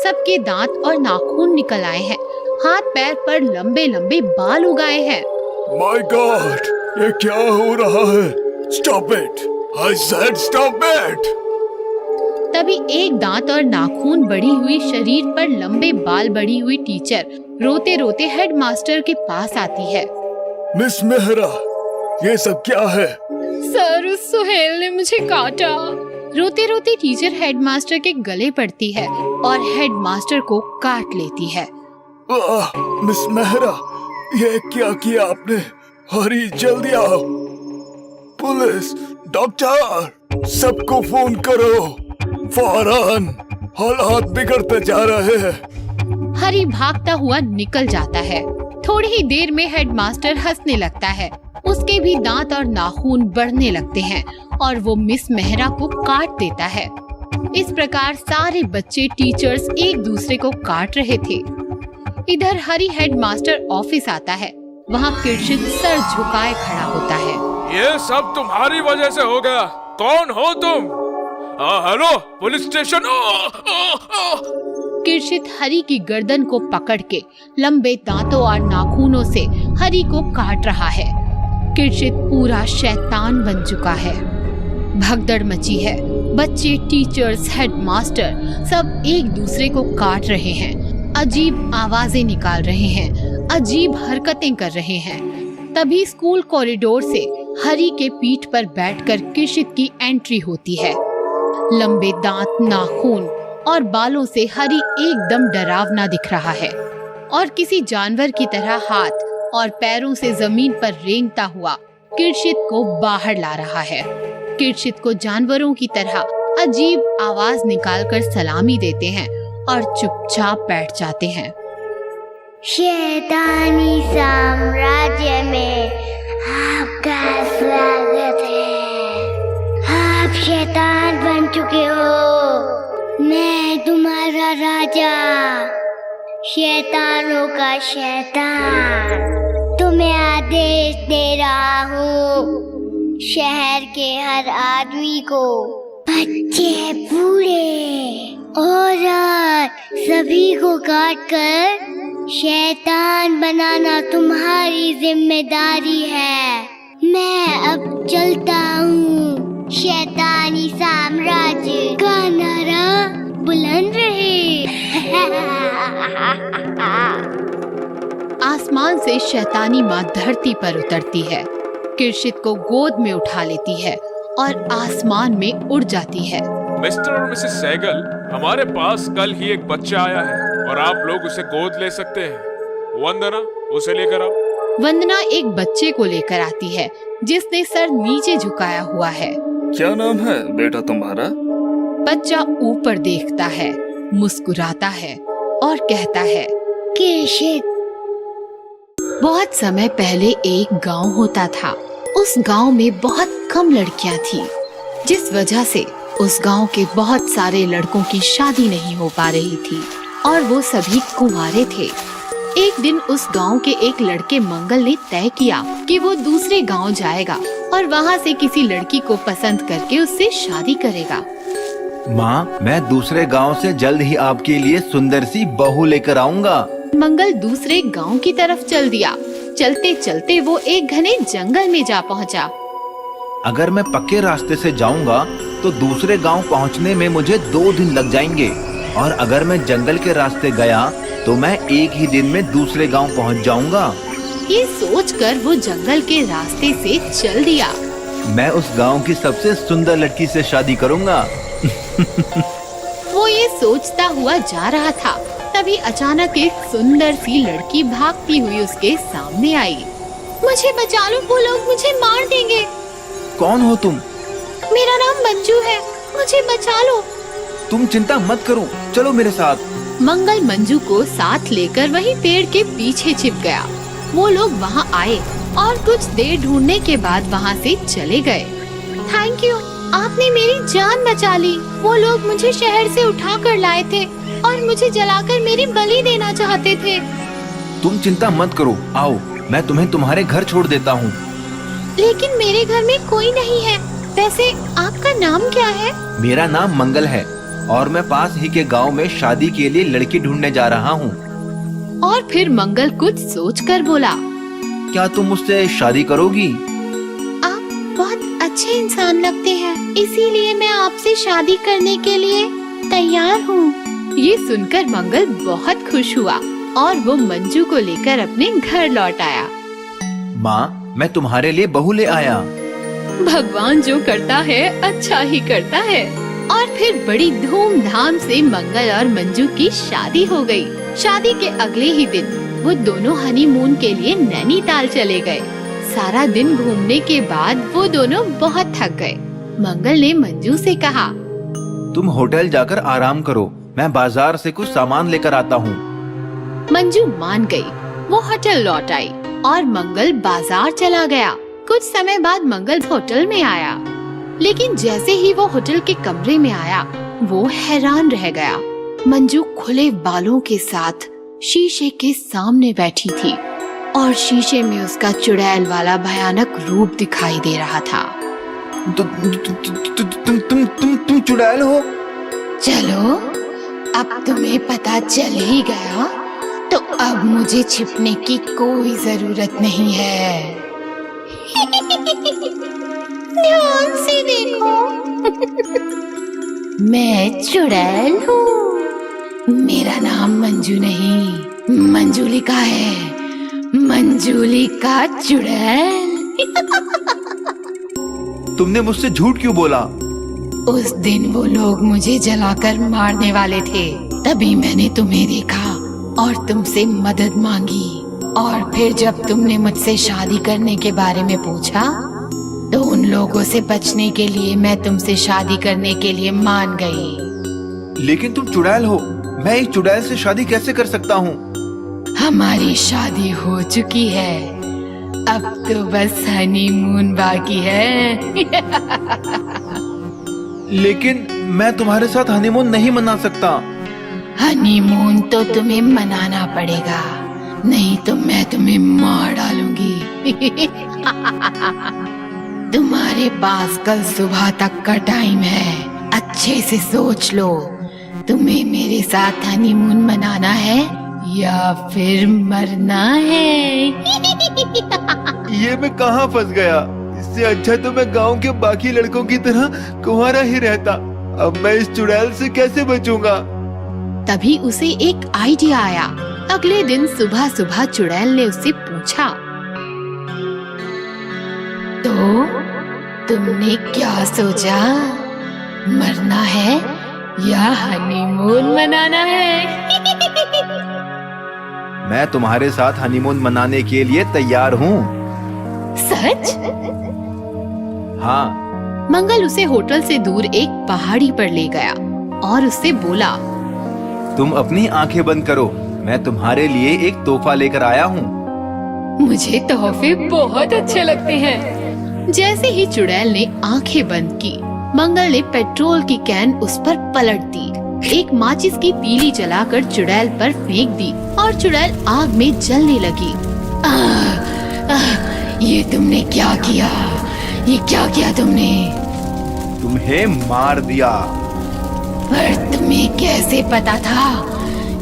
सबके दांत और नाखून निकल आए हैं, हाथ पैर पर लंबे लंबे बाल उगाए हैं। माय गॉड, ये क्या हो रहा है? Stop it, I said stop it. तभी एक दांत और नाखून बढ़ी हुई, शरीर पर लंबे बाल बढ़ी हुई टीचर रोते रोते हेडमास्टर के पास आती है। मिस मेहरा, ये सब क्या है? सर, उस सुहेल ने मुझे काटा। रोते रोते टीचर हेडमास्टर के गले पड़ती है और हेडमास्टर को काट लेती है। मिस मेहरा, ये क्या किया आपने? हरी, जल्दी आओ। पुलिस, डॉक्टर, सबको फोन करो फौरन, हालात बिगड़ते जा रहे हैं। हरी भागता हुआ निकल जाता है। थोड़ी ही देर में हेडमास्टर हंसने लगता है। उसके भी दांत और नाखून बढ़ने लगते हैं और वो मिस मेहरा को काट देता है। इस प्रकार सारे बच्चे, टीचर्स एक दूसरे को काट रहे थे। इधर हरी हेडमास्टर ऑफिस आता है। वहाँ किर्शित सर झुकाए खड़ा होता है। ये सब तुम्हारी वजह से हो गया। कौन हो तुम? Hello, police station. किर्शित हरी की गर्दन को पकड़ के लंबे दांतों और नाखूनों से हरी को काट रहा है। किर्शित पूरा शैतान बन चुका है। भगदड़ मची है। बच्चे, टीचर्स, हेडमास्टर सब एक दूसरे को काट रहे हैं, अजीब आवाजें निकाल रहे हैं, अजीब हरकतें कर रहे हैं। तभी स्कूल कॉरिडोर से हरी के पीठ पर बैठकर किर्शित की एंट्री होती है। लंबे दांत, नाखून और बालों से हरी एकदम डरावना दिख रहा है और किसी जानवर की तरह हाथ और पैरों से जमीन पर रेंगता हुआ किर्शित को बाहर ला रहा है। किर्शित को जानवरों की तरह अजीब आवाज निकालकर सलामी देते हैं और चुपचाप बैठ जाते हैं। शैतानी साम्राज्य में आपका स्वागत है। आप शैतान बन चुके हो। मैं तुम्हारा राजा, शैतानों का शैतान। तुम्हें आदेश दे रहा हूँ, शहर के हर आदमी को, बच्चे, बूढ़े, औरत, सभी को काट कर शैतान बनाना तुम्हारी जिम्मेदारी है। मैं अब चलता हूँ। शैतानी साम्राज्य का नारा बुलंद रहे। आसमान से शैतानी माँ धरती पर उतरती है। किरशित को गोद में उठा लेती है और आसमान में उड़ जाती है। मिस्टर और मिसेस सहगल, हमारे पास कल ही एक बच्चा आया है और आप लोग उसे गोद ले सकते हैं। वंदना, उसे लेकर आओ। वंदना एक बच्चे को लेकर आती है जिसने सर नीचे झुकाया हुआ है। क्या नाम है बेटा तुम्हारा? बच्चा ऊपर देखता है, मुस्कुराता है और कहता है, किरशित। बहुत समय पहले एक गांव होता था। उस गांव में बहुत कम लड़कियां थी, जिस वजह से उस गांव के बहुत सारे लड़कों की शादी नहीं हो पा रही थी और वो सभी कुंवारे थे। एक दिन उस गांव के एक लड़के मंगल ने तय किया कि वो दूसरे गांव जाएगा और वहां से किसी लड़की को पसंद करके उससे शादी करेगा। माँ, मैं दूसरे गांव से जल्द ही आपके लिए सुंदर सी बहू लेकर आऊंगा। मंगल दूसरे गांव की तरफ चल दिया। चलते चलते वो एक घने जंगल में जा पहुंचा। अगर मैं पक्के रास्ते से जाऊंगा तो दूसरे गांव पहुंचने में मुझे 2 दिन लग जाएंगे, और अगर मैं जंगल के रास्ते गया तो मैं एक ही दिन में दूसरे गांव पहुंच जाऊंगा। ये सोचकर वो जंगल के रास्ते से चल दिया। मैं उस गांव की सबसे सुंदर लड़की से शादी करूंगा। वो ये सोचता हुआ जा रहा था, तभी अचानक एक सुंदर सी लड़की भागती हुई उसके सामने आई। मुझे बचा लो, वो लोग मुझे मार देंगे। कौन हो तुम? मेरा नाम मंजू है, मुझे बचा लो। तुम चिंता मत करो, चलो मेरे साथ। मंगल मंजू को साथ लेकर वही पेड़ के पीछे छिप गया। वो लोग वहाँ आए और कुछ देर ढूंढने के बाद वहाँ से चले गए। थैंक यू, आपने मेरी जान बचा ली। वो लोग मुझे शहर से उठा कर लाए थे और मुझे जलाकर मेरी बलि देना चाहते थे। तुम चिंता मत करो, आओ मैं तुम्हें तुम्हारे घर छोड़ देता हूँ। लेकिन मेरे घर में कोई नहीं है। वैसे आपका नाम क्या है? मेरा नाम मंगल है और मैं पास ही के गांव में शादी के लिए लड़की ढूंढने जा रहा हूँ। और फिर मंगल कुछ सोचकर बोला, क्या तुम मुझसे शादी करोगी? आप बहुत अच्छे इंसान लगते हैं, इसीलिए मैं आपसे शादी करने के लिए तैयार हूँ। ये सुनकर मंगल बहुत खुश हुआ और वो मंजू को लेकर अपने घर लौट आया। माँ, मैं तुम्हारे लिए बहू ले आया। भगवान जो करता है अच्छा ही करता है। और फिर बड़ी धूमधाम से मंगल और मंजू की शादी हो गई। शादी के अगले ही दिन वो दोनों हनीमून के लिए नैनीताल चले गए। सारा दिन घूमने के बाद वो दोनों बहुत थक गए। मंगल ने मंजू से कहा, तुम होटल जाकर आराम करो, मैं बाजार से कुछ सामान लेकर आता हूँ। मंजू मान गई। वो होटल लौट आई और मंगल बाजार चला गया। कुछ समय बाद मंगल होटल में आया, लेकिन जैसे ही वो होटल के कमरे में आया वो हैरान रह गया। मंजू खुले बालों के साथ शीशे के सामने बैठी थी और शीशे में उसका चुड़ैल वाला भयानक रूप दिखाई दे रहा था। तुम चुड़ैल हो? चलो, अब तुम्हें पता चल ही गया तो अब मुझे छिपने की कोई जरूरत नहीं है। ध्यान से देखो। मैं चुड़ैल हूँ। मेरा नाम मंजू नहीं, मंजूलिका है। मंजूलिका चुड़ैल। तुमने मुझसे झूठ क्यों बोला? उस दिन वो लोग मुझे जलाकर मारने वाले थे, तभी मैंने तुम्हें देखा और तुमसे मदद मांगी। और फिर जब तुमने मुझसे शादी करने के बारे में पूछा तो उन लोगों से बचने के लिए मैं तुमसे शादी करने के लिए मान गई। लेकिन तुम चुड़ैल हो, मैं एक चुड़ैल से शादी कैसे कर सकता हूँ? हमारी शादी हो चुकी है, अब तो बस हनीमून बाकी है। लेकिन मैं तुम्हारे साथ हनीमून नहीं मना सकता। हनीमून तो तुम्हें मनाना पड़ेगा, नहीं तो मैं तुम्हें मार डालूंगी। तुम्हारे पास कल सुबह तक का टाइम है, अच्छे से सोच लो। तुम्हें मेरे साथ हनीमून मनाना है या फिर मरना है? ये मैं कहाँ फंस गया? इससे अच्छा तो मैं गांव के बाकी लड़कों की तरह कुंवारा ही रहता। अब मैं इस चुड़ैल से कैसे बचूंगा? तभी उसे एक आइडिया आया। अगले दिन सुबह सुबह चुड़ैल ने उससे पूछा, तो तुमने क्या सोचा, मरना है या हनीमून मनाना है? मैं तुम्हारे साथ हनीमून मनाने के लिए तैयार हूँ। सच? हाँ। मंगल उसे होटल से दूर एक पहाड़ी पर ले गया और उससे बोला, तुम अपनी आंखें बंद करो, मैं तुम्हारे लिए एक तोहफा लेकर आया हूँ। मुझे तोहफे बहुत अच्छे लगते हैं। जैसे ही चुड़ैल ने आंखें बंद की, मंगल ने पेट्रोल की कैन उस पर पलट दी, एक माचिस की तीली जलाकर चुड़ैल पर फेंक दी और चुड़ैल आग में जलने लगी। ये तुमने क्या किया? ये क्या किया तुमने? तुम्हें मार दिया। पर तुम्हें कैसे पता था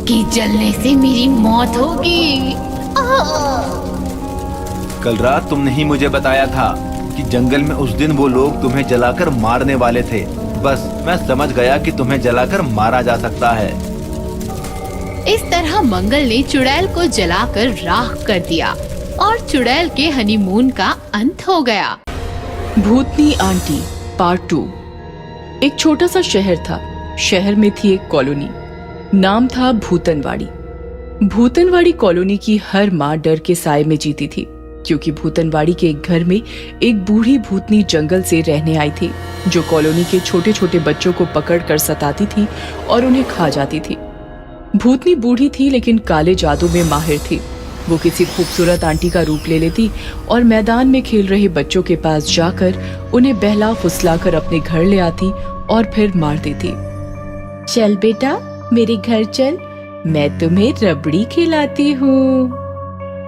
कि जलने से मेरी मौत होगी? कल रात तुमने ही मुझे बताया था कि जंगल में उस दिन वो लोग तुम्हें जलाकर मारने वाले थे। बस मैं समझ गया कि तुम्हें जलाकर मारा जा सकता है। इस तरह मंगल ने चुड़ैल को जलाकर राख कर दिया और चुड़ैल के हनीमून का अंत हो गया। भूतनी आंटी पार्ट 2। एक छोटा सा शहर था। शहर में थी एक कॉलोनी, नाम था भूतनवाड़ी। भूतनवाड़ी कॉलोनी की हर माँ डर के साए में जीती थी, क्योंकि भूतनवाड़ी के एक घर में एक बूढ़ी भूतनी जंगल से रहने आई थी, जो कॉलोनी के छोटे छोटे बच्चों को पकड़कर सताती थी और उन्हें खा जाती थी। भूतनी बूढ़ी थी लेकिन काले जादू में माहिर थी। वो किसी खूबसूरत आंटी का रूप ले लेती और मैदान में खेल रहे बच्चों के पास जाकर उन्हें बहला फुसलाकर अपने घर ले आती और फिर मार देती। चल बेटा मेरे घर चल, मैं तुम्हें रबड़ी खिलाती हूँ।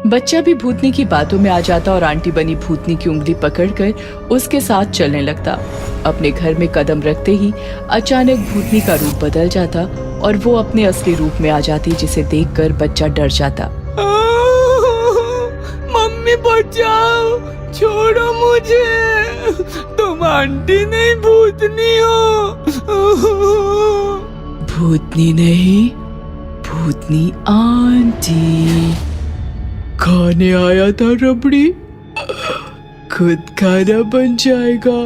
बच्चा भी भूतनी की बातों में आ जाता और आंटी बनी भूतनी की उंगली पकड़कर उसके साथ चलने लगता। अपने घर में कदम रखते ही अचानक भूतनी का रूप बदल जाता और वो अपने असली रूप में आ जाती, जिसे देखकर बच्चा डर जाता। मम्मी बचाओ, छोड़ो मुझे, तुम आंटी नहीं भूतनी हो। भूतनी नहीं, भूतनी आंटी। खाने आया था रबड़ी, खुद खाना बन जाएगा।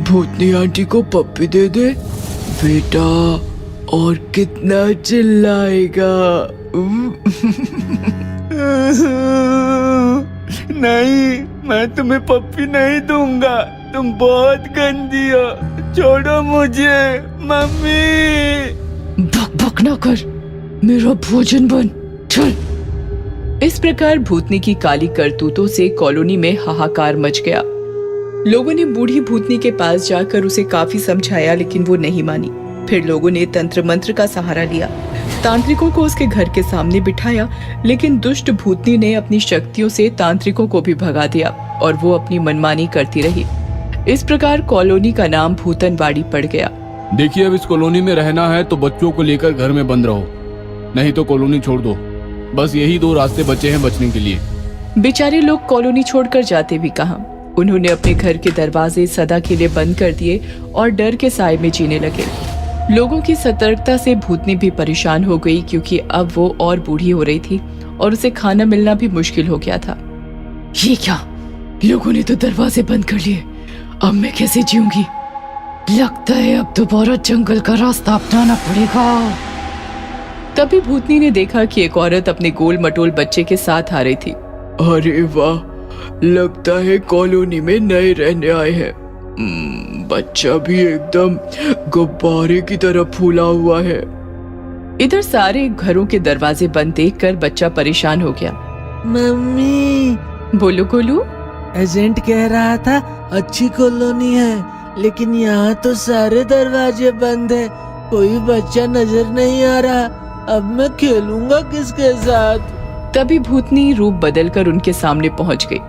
भूतनी आंटी को पप्पी दे दे बेटा, और कितना चिल्लाएगा। नहीं, मैं तुम्हें पप्पी नहीं दूंगा, तुम बहुत गंदी हो, छोड़ो मुझे मम्मी। भक भक ना कर, मेरा भोजन बन, चल। इस प्रकार भूतनी की काली करतूतों से कॉलोनी में हाहाकार मच गया। लोगों ने बूढ़ी भूतनी के पास जाकर उसे काफी समझाया, लेकिन वो नहीं मानी। फिर लोगों ने तंत्र मंत्र का सहारा लिया, तांत्रिकों को उसके घर के सामने बिठाया, लेकिन दुष्ट भूतनी ने अपनी शक्तियों से तांत्रिकों को भी भगा दिया और वो अपनी मनमानी करती रही। इस प्रकार कॉलोनी का नाम भूतनवाड़ी पड़ गया। देखिए, अब इस कॉलोनी में रहना है तो बच्चों को लेकर घर में बंद रहो, नहीं तो कॉलोनी छोड़ दो। बस यही 2 रास्ते बचे हैं बचने के लिए। बेचारे लोग कॉलोनी छोड़कर जाते भी कहां। उन्होंने अपने घर के दरवाजे सदा के लिए बंद कर दिए और डर के साए में जीने लगे। लोगों की सतर्कता से भूतनी भी परेशान हो गई, क्योंकि अब वो और बूढ़ी हो रही थी और उसे खाना मिलना भी मुश्किल हो गया था। ये क्या, लोगों ने तो दरवाजे बंद कर लिए, अब मैं कैसे जीऊंगी? लगता है अब दोबारा जंगल का रास्ता अपनाना पड़ेगा। तभी भूतनी ने देखा कि एक औरत अपने गोल मटोल बच्चे के साथ आ रही थी। अरे वाह, लगता है कॉलोनी में नए रहने आए हैं। बच्चा भी एकदम गुब्बारे की तरह फूला हुआ है। इधर सारे घरों के दरवाजे बंद देखकर बच्चा परेशान हो गया। मम्मी, बोलो गोलू। एजेंट कह रहा था अच्छी कॉलोनी है, लेकिन यहाँ तो सारे दरवाजे बंद है, कोई बच्चा नजर नहीं आ रहा। अब मैं खेलूंगा किसके साथ? तभी भूतनी रूप बदलकर उनके सामने पहुंच गई।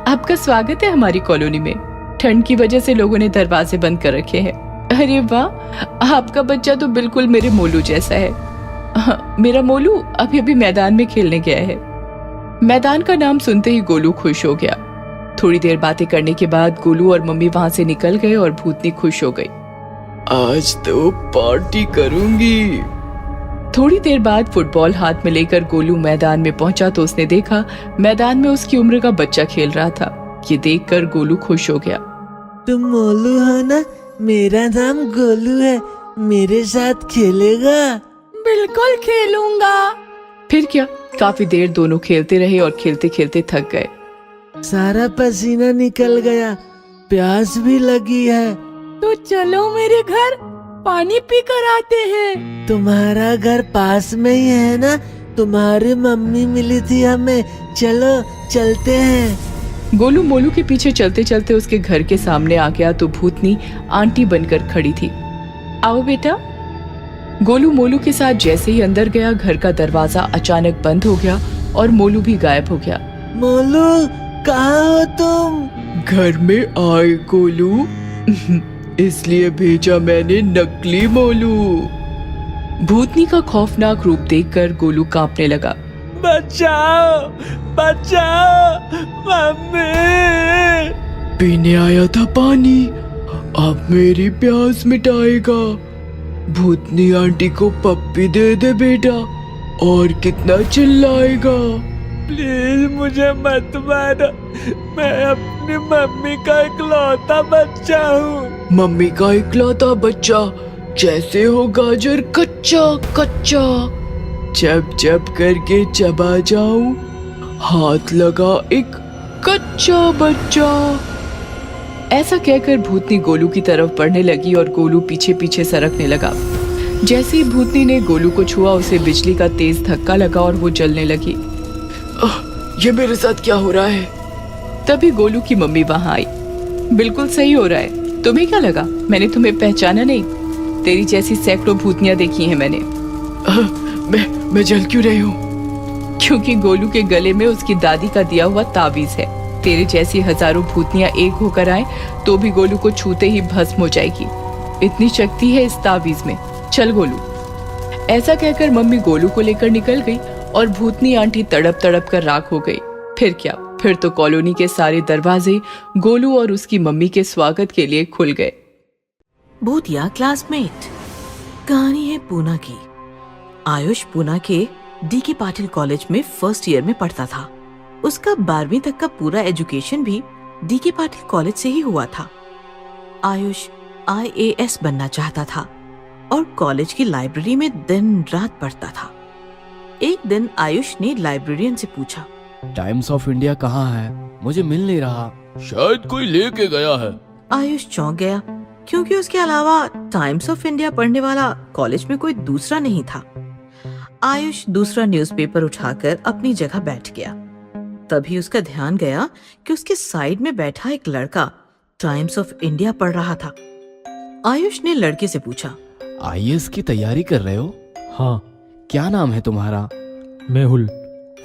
आपका स्वागत है हमारी कॉलोनी में। ठंड की वजह से लोगों ने दरवाजे बंद कर रखे हैं। अरे वाह, आपका बच्चा तो बिल्कुल मेरे मोलू जैसा है। मेरा मोलू अभी अभी मैदान में खेलने गया है। मैदान का नाम सुनते ही गोलू खुश हो गया। थोड़ी देर बातें करने के बाद गोलू और मम्मी वहां से निकल गए और भूतनी खुश हो गई। आज तो पार्टी करूंगी। थोड़ी देर बाद फुटबॉल हाथ में लेकर गोलू मैदान में पहुंचा तो उसने देखा मैदान में उसकी उम्र का बच्चा खेल रहा था। ये देखकर गोलू खुश हो गया। तुम मोलू हो ना? मेरा नाम गोलू है, मेरे साथ खेलेगा? बिल्कुल खेलूंगा। फिर क्या, काफी देर दोनों खेलते रहे और खेलते खेलते थक गए। सारा पसीना निकल गया, प्यास भी लगी है। तो चलो मेरे घर, पानी पी कर आते हैं। तुम्हारा घर पास में ही है ना? तुम्हारी मम्मी मिली थी हमें, चलो चलते हैं। गोलू मोलू के पीछे चलते चलते उसके घर के सामने आ गया तो भूतनी आंटी बनकर खड़ी थी। आओ बेटा। गोलू मोलू के साथ जैसे ही अंदर गया, घर का दरवाजा अचानक बंद हो गया और मोलू भी गायब हो गया। मोलू, कहाँ हो तुम? घर में आए गोलू, इसलिए भेजा मैंने नकली मोलू। भूतनी का खौफनाक रूप देखकर गोलू कांपने लगा। बचाओ, बचाओ मम्मी। पीने आया था पानी, अब मेरी प्यास मिटाएगा। भूतनी आंटी को पप्पी दे दे बेटा, और कितना चिल्लाएगा। प्लीज मुझे मत मारो, मैं अपनी मम्मी का इकलौता बच्चा हूँ। मम्मी का इकलौता बच्चा, जैसे हो गाजर कच्चा कच्चा, चप चप करके चबा जाऊं, हाथ लगा एक कच्चा बच्चा। ऐसा कहकर भूतनी गोलू की तरफ बढ़ने लगी और गोलू पीछे पीछे सरकने लगा। जैसे ही भूतनी ने गोलू को छुआ, उसे बिजली का तेज धक्का लगा और वो जलने लगी। ये मेरे साथ क्या हो रहा है? तभी गोलू की मम्मी वहां आई। बिल्कुल सही हो रहा है, तुम्हें क्या लगा मैंने तुम्हें पहचाना नहीं? तेरी जैसी सैकड़ों भूतनियां देखी हैं मैंने। मैं जल क्यों रही हूँ? क्योंकि गोलू के गले में उसकी दादी का दिया हुआ ताबीज है। तेरे जैसी हजारों भूतनियां एक होकर आए तो भी गोलू को छूते ही भस्म हो जाएगी, इतनी शक्ति है इस ताबीज में। चल गोलू। ऐसा कहकर मम्मी गोलू को लेकर निकल गई और भूतनी आंटी तड़प तड़प कर राख हो गई। फिर क्या, फिर तो कॉलोनी के सारे दरवाजे गोलू और उसकी मम्मी के स्वागत के लिए खुल गए। भूतिया क्लासमेट। कहानी है पूना की। आयुष पूना के डी.के. पाटिल कॉलेज में फर्स्ट ईयर में पढ़ता था। उसका 12वीं तक का पूरा एजुकेशन भी डी.के. पाटिल कॉलेज से ही हुआ था। आयुष IAS बनना चाहता था और कॉलेज की लाइब्रेरी में दिन रात पढ़ता था। एक दिन आयुष ने लाइब्रेरियन से पूछा, टाइम्स ऑफ इंडिया कहाँ है? मुझे मिल नहीं रहा। शायद कोई लेके गया है। आयुष चौंक गया क्योंकि उसके अलावा टाइम्स ऑफ इंडिया पढ़ने वाला कॉलेज में कोई दूसरा नहीं था। आयुष दूसरा न्यूज़पेपर उठाकर अपनी जगह बैठ गया। तभी उसका ध्यान गया कि उसके साइड में बैठा एक लड़का टाइम्स ऑफ इंडिया पढ़ रहा था। आयुष ने लड़के से पूछा, IAS की तैयारी कर रहे हो? हाँ। क्या नाम है तुम्हारा? मेहुल,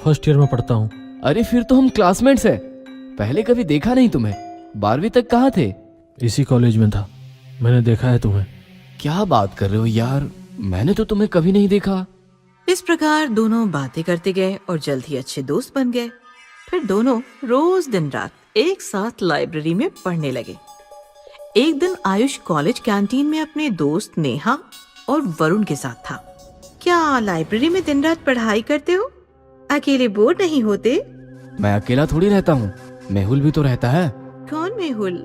फर्स्ट ईयर में पढ़ता हूँ। अरे फिर तो हम क्लासमेट्स हैं। पहले कभी देखा नहीं तुम्हें। 12वीं तक कहाँ थे? इसी कॉलेज में था, मैंने देखा है तुम्हें। क्या बात कर रहे हो यार, मैंने तो तुम्हें कभी नहीं देखा। इस प्रकार दोनों बातें करते गए और जल्द ही अच्छे दोस्त बन गए। फिर दोनों रोज दिन रात एक साथ लाइब्रेरी में पढ़ने लगे। एक दिन आयुष कॉलेज कैंटीन में अपने दोस्त नेहा और वरुण के साथ था। क्या लाइब्रेरी में दिन रात पढ़ाई करते हो? अकेले बोर नहीं होते? मैं अकेला थोड़ी रहता हूँ, मेहुल भी तो रहता है। कौन मेहुल?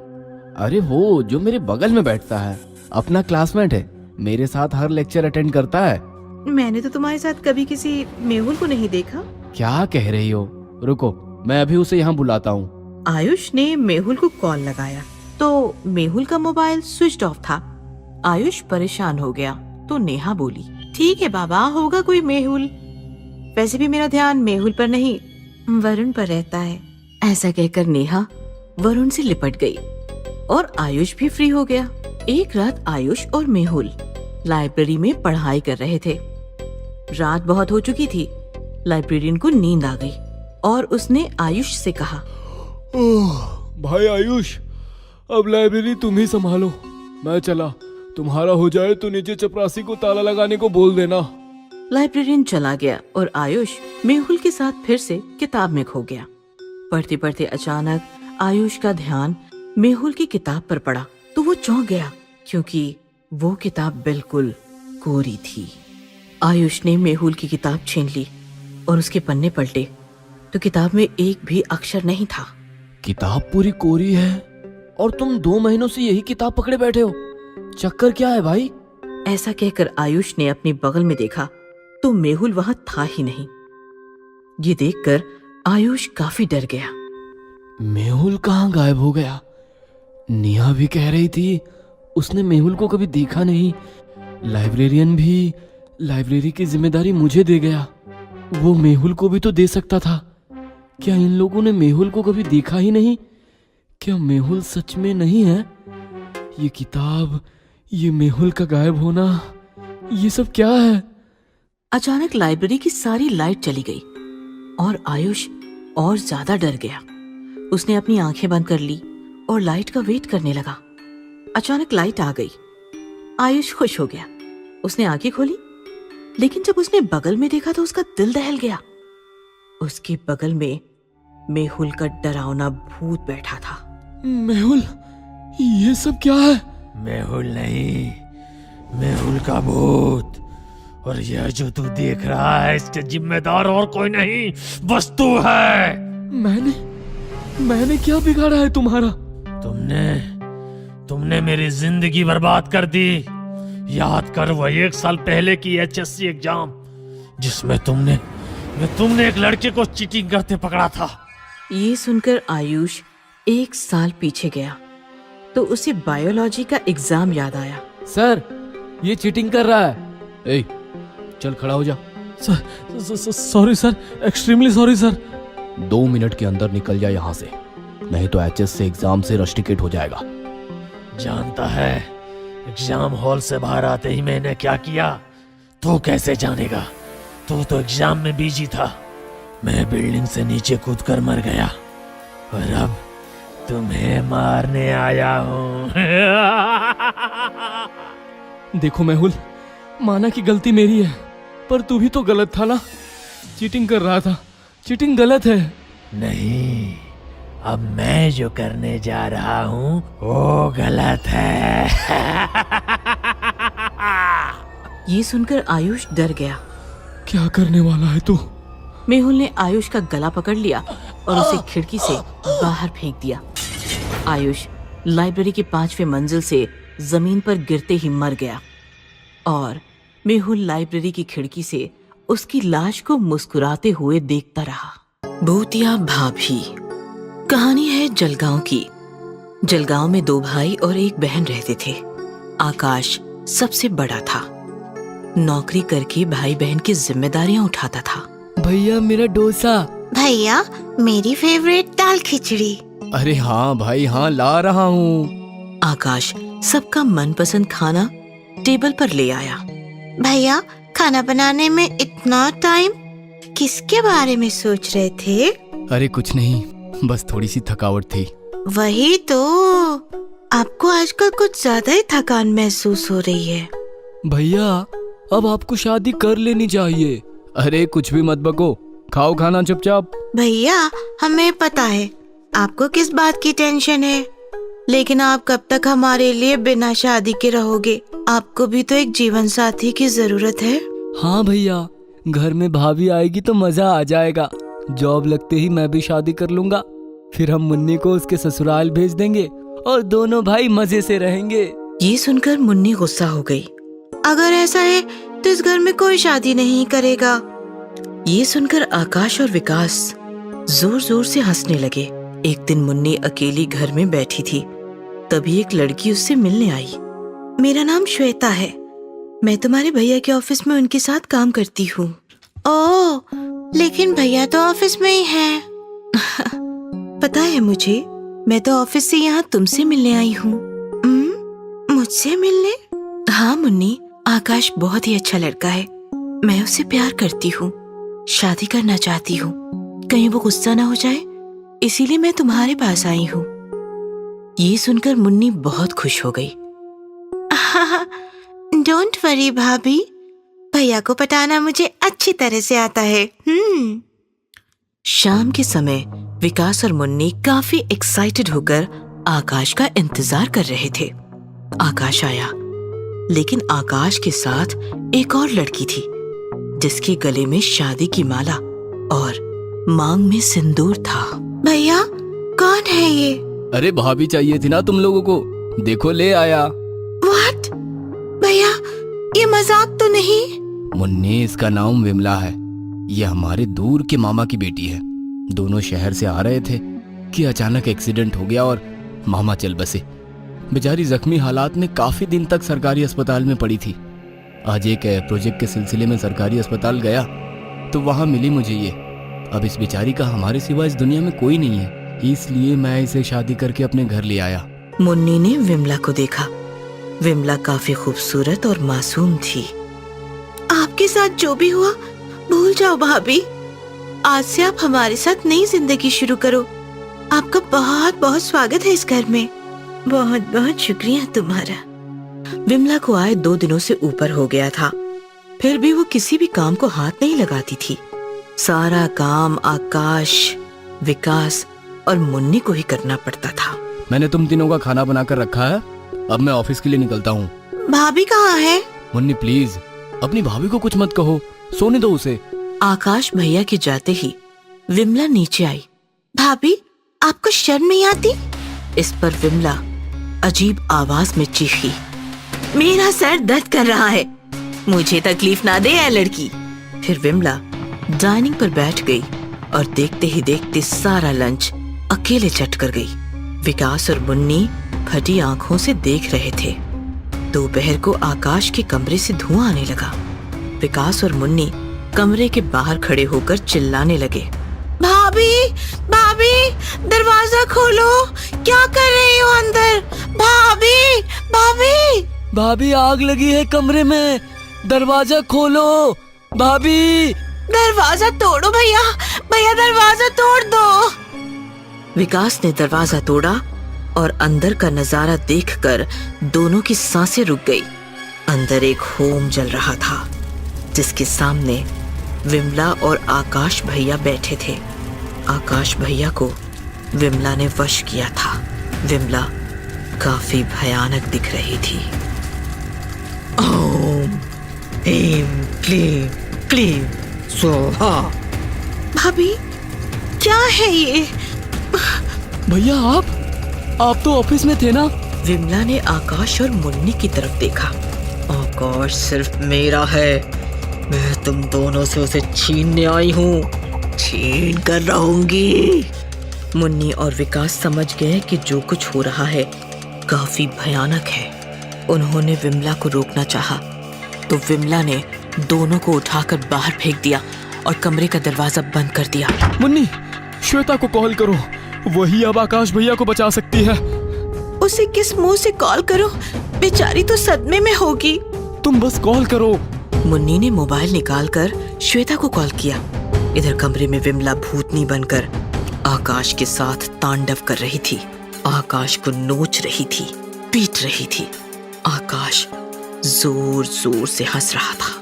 अरे वो जो मेरे बगल में बैठता है, अपना क्लासमेट है, मेरे साथ हर लेक्चर अटेंड करता है। मैंने तो तुम्हारे साथ कभी किसी मेहुल को नहीं देखा। क्या कह रही हो? रुको, मैं अभी उसे यहाँ बुलाता हूँ। आयुष ने मेहुल को कॉल लगाया तो मेहुल का मोबाइल स्विच ऑफ था। आयुष परेशान हो गया तो नेहा बोली, ठीक है बाबा, होगा कोई मेहुल। वैसे भी मेरा ध्यान मेहुल पर नहीं वरुण पर रहता है। ऐसा कहकर नेहा वरुण से लिपट गई और आयुष भी फ्री हो गया। एक रात आयुष और मेहुल लाइब्रेरी में पढ़ाई कर रहे थे। रात बहुत हो चुकी थी। लाइब्रेरियन को नींद आ गई और उसने आयुष से कहा, भाई आयुष, अब लाइब्रेरी तुम ही संभालो, मैं चला। तुम्हारा हो जाए तो नीचे चपरासी को ताला लगाने को बोल देना। लाइब्रेरियन चला गया और आयुष मेहुल के साथ फिर से किताब में खो गया। पढ़ते पढ़ते अचानक आयुष का ध्यान मेहुल की किताब पर पड़ा तो वो चौंक गया क्योंकि वो किताब बिल्कुल कोरी थी। आयुष ने मेहुल की किताब छीन ली और उसके पन्ने पलटे तो किताब में एक भी अक्षर नहीं था। किताब पूरी कोरी है और तुम 2 महीनों से यही किताब पकड़े बैठे हो। चक्कर क्या है भाई? ऐसा कहकर आयुष ने अपने बगल में देखा तो मेहुल वहां था ही नहीं। ये देखकर आयुष काफी डर गया। मेहुल कहाँ गायब हो गया? नेहा भी कह रही थी उसने मेहुल को कभी देखा नहीं। लाइब्रेरियन भी लाइब्रेरी की जिम्मेदारी मुझे दे गया। वो मेहुल को भी तो दे सकता था। क्या इन लोगों ने मेहुल को कभी देखा ही नहीं? क्या मेहुल सच में नहीं है? ये किताब, ये मेहुल का गायब होना, ये सब क्या है? अचानक लाइब्रेरी की सारी लाइट चली गई और आयुष और ज्यादा डर गया। उसने अपनी आंखें बंद कर ली और लाइट का वेट करने लगा। अचानक लाइट आ गई। आयुष खुश हो गया। उसने आंखें खोली, लेकिन जब उसने बगल में देखा तो उसका दिल दहल गया। उसके बगल में मेहुल का डरावना भूत बैठा था। मेहुल, ये सब क्या है? मेहुल नहीं, मेहुल का भूत। और यह जो तू देख रहा है इसके जिम्मेदार और कोई नहीं, बस तू है। मैंने क्या बिगाड़ा है तुम्हारा? तुमने मेरी जिंदगी बर्बाद कर दी। याद कर वह 1 साल पहले की HSC एग्जाम जिसमें तुमने एक लड़के को चीटिंग करते पकड़ा था। ये सुनकर आयुष 1 साल पीछे गया तो उसे बायोलॉजी का एग्जाम याद आया। सर, ये चीटिंग कर रहा है। ए, चल खड़ा हो जा। Sorry sir, extremely sorry sir. 2 minute के अंदर निकल जा यहाँ से, नहीं तो HSC एग्जाम से रस्टिकेट हो जाएगा। जानता है एग्जाम हॉल से बाहर आते ही मैंने क्या किया? तू कैसे जानेगा? तू तो एग्जाम में बिजी था। मैं बिल्डिंग से नीचे कूदकर मर गया और अब तुम्हें मारने आया हूँ। देखो मेहुल, माना कि गलती मेरी है, पर तू भी तो गलत था ना। चीटिंग कर रहा था। चीटिंग गलत है। नहीं, अब मैं जो करने जा रहा हूँ वो गलत है। ये सुनकर आयुष डर गया। क्या करने वाला है तू? मेहुल ने आयुष का गला पकड़ लिया और उसे खिड़की से बाहर फेंक दिया। आयुष लाइब्रेरी की 5वें मंजिल से जमीन पर गिरते ही मर गया और मेहुल लाइब्रेरी की खिड़की से उसकी लाश को मुस्कुराते हुए देखता रहा। भूतिया भाभी। कहानी है जलगांव की। जलगांव में 2 भाई और 1 बहन रहते थे। आकाश सबसे बड़ा था। नौकरी करके भाई बहन की जिम्मेदारियां उठाता था। भैया मेरा डोसा। भैया मेरी फेवरेट दाल खिचड़ी। अरे हाँ भाई हाँ, ला रहा हूँ। आकाश सबका मनपसंद खाना टेबल पर ले आया। भैया खाना बनाने में इतना टाइम, किसके बारे में सोच रहे थे? अरे कुछ नहीं, बस थोड़ी सी थकावट थी। वही तो, आपको आजकल कुछ ज्यादा ही थकान महसूस हो रही है। भैया अब आपको शादी कर लेनी चाहिए। अरे कुछ भी मत बको, खाओ खाना चुपचाप। भैया हमें पता है आपको किस बात की टेंशन है, लेकिन आप कब तक हमारे लिए बिना शादी के रहोगे? आपको भी तो एक जीवन साथी की जरूरत है। हाँ भैया, घर में भाभी आएगी तो मजा आ जाएगा। जॉब लगते ही मैं भी शादी कर लूंगा, फिर हम मुन्नी को उसके ससुराल भेज देंगे और दोनों भाई मजे से रहेंगे। ये सुनकर मुन्नी गुस्सा हो गई। अगर ऐसा है तो इस घर में कोई शादी नहीं करेगा। ये सुनकर आकाश और विकास जोर जोर से हंसने लगे। एक दिन मुन्नी अकेली घर में बैठी थी, तभी एक लड़की उससे मिलने आई। मेरा नाम श्वेता है, मैं तुम्हारे भैया के ऑफिस में उनके साथ काम करती हूँ। ओह, लेकिन भैया तो ऑफिस में ही हैं। पता है मुझे, मैं तो ऑफिस से यहाँ तुमसे मिलने आई हूँ। मुझसे मिलने? हाँ मुन्नी, आकाश बहुत ही अच्छा लड़का है। मैं उससे प्यार करती हूँ, शादी करना चाहती हूँ। कहीं वो गुस्सा ना हो जाए, इसीलिए मैं तुम्हारे पास आई हूँ। ये सुनकर मुन्नी बहुत खुश हो गई। डोंट वरी भाभी, भैया को पटाना मुझे अच्छी तरह से आता है। शाम के समय विकास और मुन्नी काफी एक्साइटेड होकर आकाश का इंतजार कर रहे थे। आकाश आया, लेकिन आकाश के साथ एक और लड़की थी जिसके गले में शादी की माला और मांग में सिंदूर था। भैया कौन कौन है ये? अरे भाभी चाहिए थी ना तुम लोगों को, देखो ले आया। व्हाट? भैया ये मजाक तो नहीं? मुन्नी, इसका नाम विमला है। ये हमारे दूर के मामा की बेटी है। दोनों शहर से आ रहे थे कि अचानक एक्सीडेंट हो गया और मामा चल बसे। बेचारी जख्मी हालात में काफी दिन तक सरकारी अस्पताल में पड़ी थी। आज एक प्रोजेक्ट के सिलसिले में सरकारी अस्पताल गया तो वहां मिली मुझे ये। अब इस बेचारी का हमारे सिवा इस दुनिया में कोई नहीं है, इसलिए मैं इसे शादी करके अपने घर ले आया। मुन्नी ने विमला को देखा। विमला काफी खूबसूरत और मासूम थी। आपके साथ जो भी हुआ भूल जाओ भाभी। आज से आप हमारे साथ नई जिंदगी शुरू करो। आपका बहुत बहुत स्वागत है इस घर में। बहुत बहुत शुक्रिया तुम्हारा। विमला को आए 2 दिनों से ऊपर हो गया था, फिर भी वो किसी भी काम को हाथ नहीं लगाती थी। सारा काम आकाश, विकास और मुन्नी को ही करना पड़ता था। मैंने तुम तीनों का खाना बनाकर रखा है, अब मैं ऑफिस के लिए निकलता हूँ। भाभी कहाँ है? मुन्नी प्लीज, अपनी भाभी को कुछ मत कहो, सोने दो उसे। आकाश भैया के जाते ही विमला नीचे आई। भाभी आपको शर्म नहीं आती? इस पर विमला अजीब आवाज में चीखी, मेरा सर दर्द कर रहा है, मुझे तकलीफ ना दे ऐ लड़की। फिर विमला डाइनिंग पर बैठ गई और देखते ही देखते सारा लंच अकेले चट कर गई। विकास और मुन्नी फटी आंखों से देख रहे थे। दोपहर को आकाश के कमरे से धुआं आने लगा। विकास और मुन्नी कमरे के बाहर खड़े होकर चिल्लाने लगे, भाभी भाभी दरवाजा खोलो, क्या कर रही हो अंदर? भाभी भाभी भाभी आग लगी है कमरे में, दरवाजा खोलो भाभी। दरवाजा तोड़ो भैया, भैया दरवाजा तोड़ दो। विकास ने दरवाजा तोड़ा और अंदर का नजारा देखकर दोनों की सांसें रुक गई। अंदर एक होम जल रहा था जिसके सामने विमला और आकाश भैया बैठे थे। आकाश भैया को विमला ने वश किया था। विमला काफी भयानक दिख रही थी। ओम ऐं क्लीं क्लीं स्वाहा। भाभी क्या है ये? भैया आप तो ऑफिस में थे ना? विमला ने आकाश और मुन्नी की तरफ देखा। आकाश सिर्फ मेरा है, मैं तुम दोनों से उसे छीनने आई हूँ, छीन कर रहूंगी। मुन्नी और विकास समझ गए कि जो कुछ हो रहा है काफी भयानक है। उन्होंने विमला को रोकना चाहा तो विमला ने दोनों को उठाकर बाहर फेंक दिया और कमरे का दरवाजा बंद कर दिया। मुन्नी, श्वेता को कॉल करो, वही अब आकाश भैया को बचा सकती है। उसे किस मुंह से कॉल करो? बेचारी तो सदमे में होगी। तुम बस कॉल करो। मुन्नी ने मोबाइल निकालकर श्वेता को कॉल किया। इधर कमरे में विमला भूतनी बनकर आकाश के साथ तांडव कर रही थी। आकाश को नोच रही थी, पीट रही थी। आकाश जोर जोर से हंस रहा था।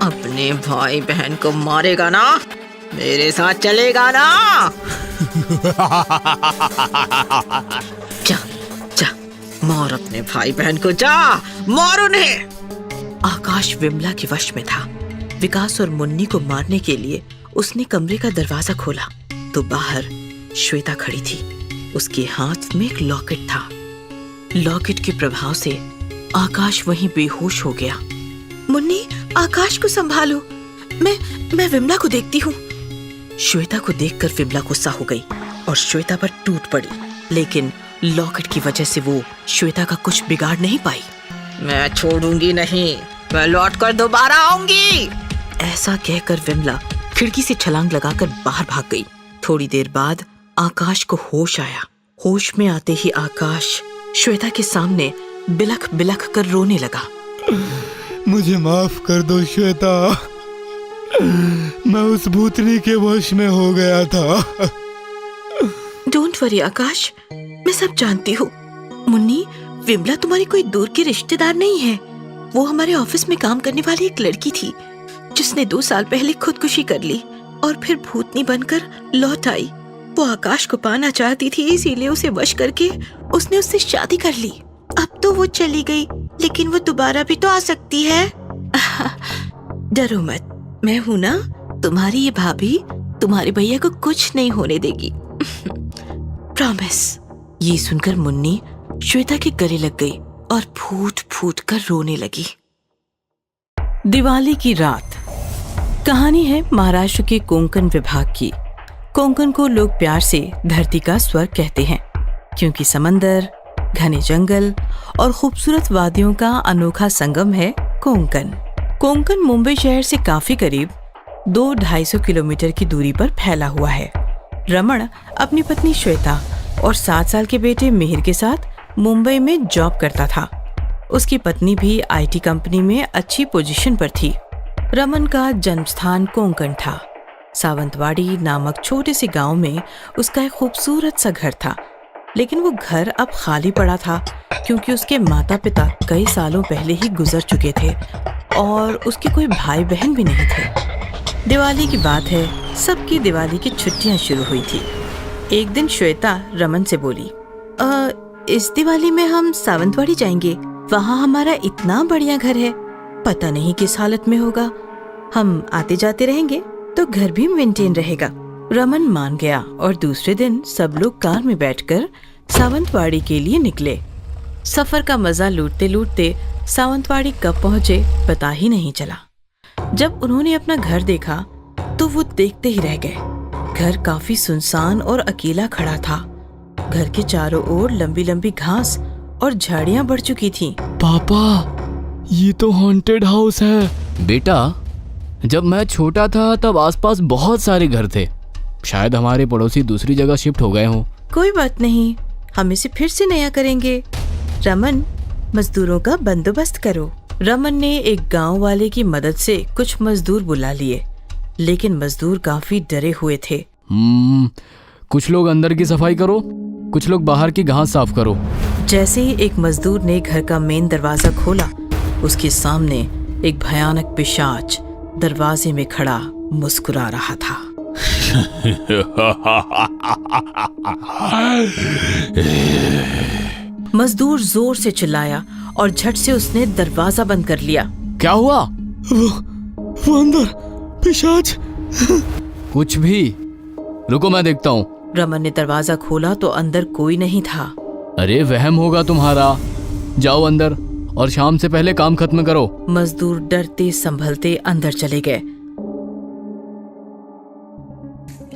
अपने भाई बहन को मारेगा ना? मेरे साथ चलेगा ना? जा जा मार अपने भाई बहन को, जा मार उन्हें। आकाश विमला के वश में था। विकास और मुन्नी को मारने के लिए उसने कमरे का दरवाजा खोला तो बाहर श्वेता खड़ी थी। उसके हाथ में एक लॉकेट था। लॉकेट के प्रभाव से आकाश वहीं बेहोश हो गया। मुन्नी, आकाश को संभालो, मैं विमला को देखती हूँ। श्वेता को देखकर विमला गुस्सा हो गई और श्वेता पर टूट पड़ी, लेकिन लॉकेट की वजह से वो श्वेता का कुछ बिगाड़ नहीं पाई। मैं छोड़ूंगी नहीं, मैं लौटकर दोबारा आऊंगी। ऐसा कहकर विमला खिड़की से छलांग लगाकर बाहर भाग गई। थोड़ी देर बाद आकाश को होश आया। होश में आते ही आकाश श्वेता के सामने बिलख बिलख कर रोने लगा। मुझे माफ कर दो श्वेता, मैं उस भूतनी के वश में हो गया था। डोंट वरी आकाश, मैं सब जानती हूँ। मुन्नी, विमला तुम्हारी कोई दूर की रिश्तेदार नहीं है। वो हमारे ऑफिस में काम करने वाली एक लड़की थी जिसने 2 साल पहले खुदकुशी कर ली और फिर भूतनी बनकर लौट आई। वो आकाश को पाना चाहती थी, इसीलिए उसे वश करके उसने उससे शादी कर ली। अब तो वो चली गई, लेकिन वो दोबारा भी तो आ सकती है। डरो मत, मैं हूं ना, तुम्हारी ये भाभी तुम्हारे भैया को कुछ नहीं होने देगी। प्रॉमिस। ये सुनकर मुन्नी श्वेता के गले लग गई और फूट फूट कर रोने लगी। दिवाली की रात। कहानी है महाराष्ट्र के कोंकण विभाग की। कोंकण को लोग प्यार से धरती का स्वर्ग कहते हैं, क्योंकि समंदर, घने जंगल और खूबसूरत वादियों का अनोखा संगम है कोंकण। कोंकण मुंबई शहर से काफी करीब 200-250 किलोमीटर की दूरी पर फैला हुआ है। रमन अपनी पत्नी श्वेता और 7 साल के बेटे मिहिर के साथ मुंबई में जॉब करता था। उसकी पत्नी भी आईटी कंपनी में अच्छी पोजीशन पर थी। रमन का जन्मस्थान कोंकण था। सावंतवाड़ी नामक छोटे से गांव में उसका एक खूबसूरत सा घर था, लेकिन वो घर अब खाली पड़ा था क्योंकि उसके माता पिता कई सालों पहले ही गुजर चुके थे और उसके कोई भाई बहन भी नहीं थे। दिवाली की बात है, सबकी दिवाली की छुट्टियां शुरू हुई थी। एक दिन श्वेता रमन से बोली, इस दिवाली में हम सावंतवाड़ी जाएंगे, वहाँ हमारा इतना बढ़िया घर है, पता नहीं किस हालत में होगा, हम आते जाते रहेंगे तो घर भी मेंटेन रहेगा। रमन मान गया और दूसरे दिन सब लोग कार में बैठकर सावंतवाड़ी के लिए निकले। सफर का मजा लूटते लूटते सावंतवाड़ी कब पहुँचे पता ही नहीं चला। जब उन्होंने अपना घर देखा तो वो देखते ही रह गए। घर काफी सुनसान और अकेला खड़ा था। घर के चारों ओर लंबी लंबी घास और झाड़ियां बढ़ चुकी थीं। पापा, ये तो हॉन्टेड हाउस है। बेटा, जब मैं छोटा था तब आसपास बहुत सारे घर थे, शायद हमारे पड़ोसी दूसरी जगह शिफ्ट हो गए हों। कोई बात नहीं, हम इसे फिर से नया करेंगे। रमन, मजदूरों का बंदोबस्त करो। रमन ने एक गांव वाले की मदद से कुछ मजदूर बुला लिए, लेकिन मजदूर काफी डरे हुए थे। कुछ लोग अंदर की सफाई करो, कुछ लोग बाहर की घास साफ करो। जैसे ही एक मजदूर ने घर का मेन दरवाजा खोला, उसके सामने एक भयानक पिशाच दरवाजे में खड़ा मुस्कुरा रहा था। मजदूर जोर से चिल्लाया और झट से उसने दरवाजा बंद कर लिया। क्या हुआ? वो अंदर पिशाच। कुछ भी, रुको मैं देखता हूँ। रमन ने दरवाजा खोला तो अंदर कोई नहीं था। अरे वहम होगा तुम्हारा, जाओ अंदर और शाम से पहले काम खत्म करो। मजदूर डरते संभलते अंदर चले गए।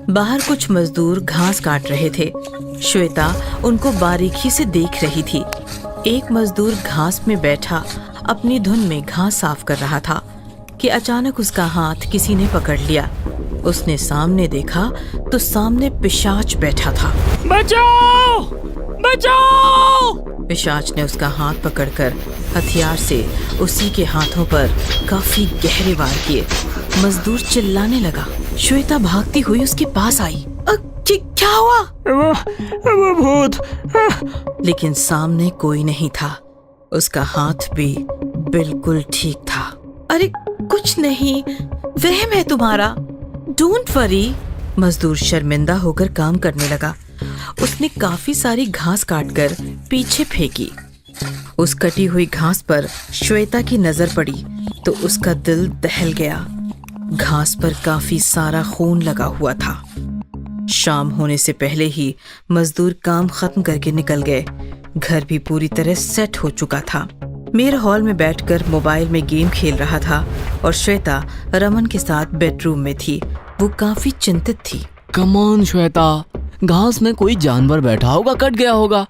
बाहर कुछ मजदूर घास काट रहे थे। श्वेता उनको बारीकी से देख रही थी। एक मजदूर घास में बैठा अपनी धुन में घास साफ कर रहा था कि अचानक उसका हाथ किसी ने पकड़ लिया। उसने सामने देखा तो सामने पिशाच बैठा था। बचाओ! बचाओ! पिशाच ने उसका हाथ पकड़कर हथियार से उसी के हाथों पर काफी गहरे वार किए। मजदूर चिल्लाने लगा। श्वेता भागती हुई उसके पास आई। क्या हुआ? वो भूत। लेकिन सामने कोई नहीं था। उसका हाथ भी बिल्कुल ठीक था। अरे कुछ नहीं, वहम है तुम्हारा, डोंट वरी। मजदूर शर्मिंदा होकर काम करने लगा। उसने काफी सारी घास काटकर पीछे फेंकी। उस कटी हुई घास पर श्वेता की नजर पड़ी तो उसका दिल दहल गया। घास पर काफी सारा खून लगा हुआ था। शाम होने से पहले ही मजदूर काम खत्म करके निकल गए। घर भी पूरी तरह सेट हो चुका था। मेरे हॉल में बैठकर मोबाइल में गेम खेल रहा था और श्वेता रमन के साथ बेडरूम में थी। वो काफी चिंतित थी। कम ऑन श्वेता, घास में कोई जानवर बैठा होगा, कट गया होगा,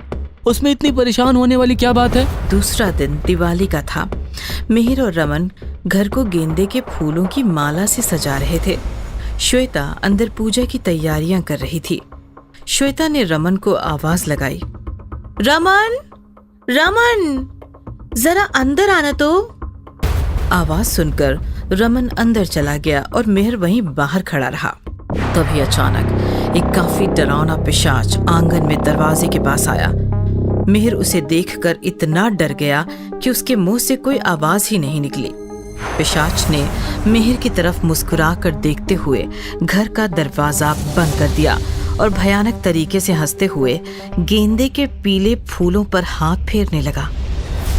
उसमें इतनी परेशान होने वाली क्या बात है? दूसरा दिन दिवाली का था। मिहिर और रमन घर को गेंदे के फूलों की माला से सजा रहे थे। श्वेता अंदर पूजा की तैयारियां कर रही थी। श्वेता ने रमन को आवाज लगाई, रमन, रमन, जरा अंदर आना तो। आवाज सुनकर रमन अंदर चला गया और मिहिर वहीं बाहर खड़ा रहा। तभी अचानक एक काफी डरावना पिशाच आंगन में दरवाजे के पास आया। मिहिर उसे देखकर इतना डर गया कि उसके मुंह से कोई आवाज ही नहीं निकली। पिशाच ने मिहिर की तरफ मुस्कुराकर देखते हुए घर का दरवाजा बंद कर दिया और भयानक तरीके से हंसते हुए गेंदे के पीले फूलों पर हाथ फेरने लगा।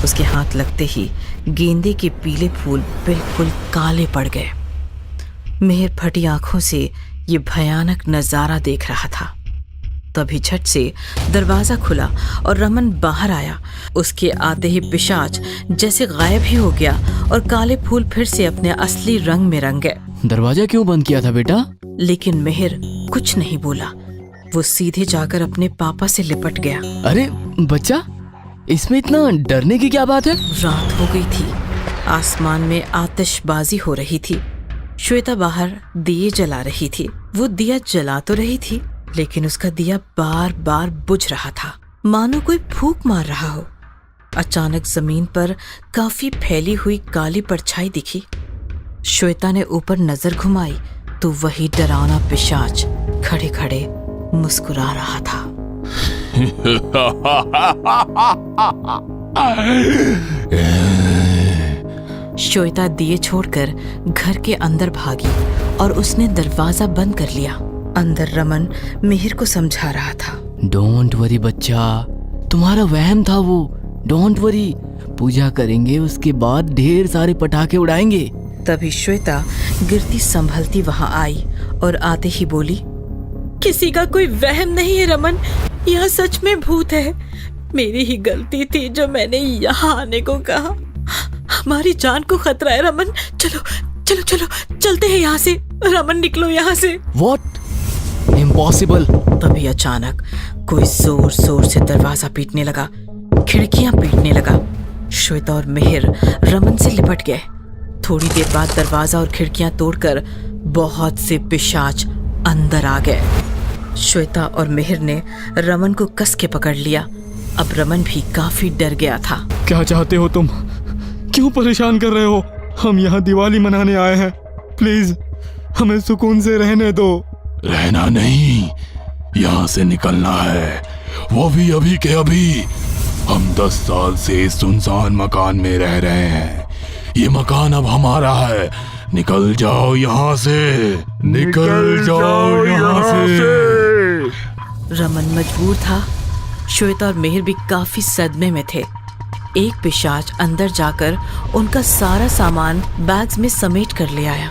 उसके हाथ लगते ही गेंदे के पीले फूल बिल्कुल काले पड़ गए। मिहिर फटी आंखों से ये भयानक नजारा देख रहा था। तभी झट से दरवाजा खुला और रमन बाहर आया। उसके आते ही पिशाच जैसे गायब ही हो गया और काले फूल फिर से अपने असली रंग में रंग गए। दरवाजा क्यों बंद किया था बेटा? लेकिन मिहिर कुछ नहीं बोला। वो सीधे जाकर अपने पापा से लिपट गया। अरे बच्चा, इसमें इतना डरने की क्या बात है? रात हो गई थी। आसमान में आतिशबाजी हो रही थी। श्वेता बाहर दिए जला रही थी। वो दिया जला तो रही थी, लेकिन उसका दिया बार बार बुझ रहा था, मानो कोई फूंक मार रहा हो। अचानक जमीन पर काफी फैली हुई काली परछाई दिखी। श्वेता ने ऊपर नजर घुमाई तो वही डरावना पिशाच खड़े खड़े मुस्कुरा रहा था। श्वेता दिए छोड़कर घर के अंदर भागी और उसने दरवाजा बंद कर लिया। अंदर रमन मिहिर को समझा रहा था। डोंट वरी बच्चा, तुम्हारा वहम था वो। डोंट वरी, पूजा करेंगे, उसके बाद ढेर सारे पटाखे उड़ाएंगे। तभी श्वेता गिरती संभलती वहां आई और आते ही बोली, किसी का कोई वहम नहीं है रमन, यह सच में भूत है। मेरी ही गलती थी जो मैंने यहाँ आने को कहा। हमारी जान को खतरा है रमन, चलो चलो चलो चलते हैं यहाँ से। रमन निकलो यहाँ से। What? Impossible! तभी अचानक कोई जोर जोर से दरवाजा पीटने लगा, खिड़कियां पीटने लगा। श्वेता और मिहिर रमन से लिपट गए। थोड़ी देर बाद दरवाजा और खिड़कियां तोड़कर बहुत से पिशाच अंदर आ गए। श्वेता और मिहिर ने रमन को कस के पकड़ लिया। अब रमन भी काफी डर गया था। क्या चाहते हो तुम? क्यों परेशान कर रहे हो? हम यहाँ दिवाली मनाने आए हैं। प्लीज हमें सुकून से रहने दो। रहना नहीं, यहाँ से निकलना है, वो भी अभी के अभी। हम 10 साल से सुनसान मकान में रह रहे हैं। ये मकान अब हमारा है। निकल जाओ यहाँ से, निकल जाओ यहाँ से। रमन मजबूर था। श्वेता और मिहिर भी काफी सदमे में थे। एक पिशाच अंदर जाकर उनका सारा सामान बैग्स में समेट कर ले आया।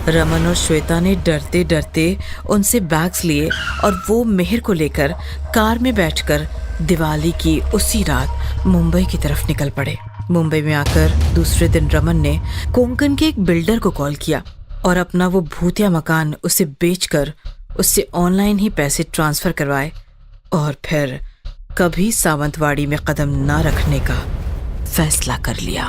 रमन और श्वेता ने डरते डरते उनसे बैग्स लिए और वो मिहिर को लेकर कार में बैठकर दिवाली की उसी रात मुंबई की तरफ निकल पड़े। मुंबई में आकर दूसरे दिन रमन ने कोंकण के एक बिल्डर को कॉल किया और अपना वो भूतिया मकान उसे बेचकर उससे ऑनलाइन ही पैसे ट्रांसफर करवाए और फिर कभी सावंतवाड़ी में कदम न रखने का फैसला कर लिया।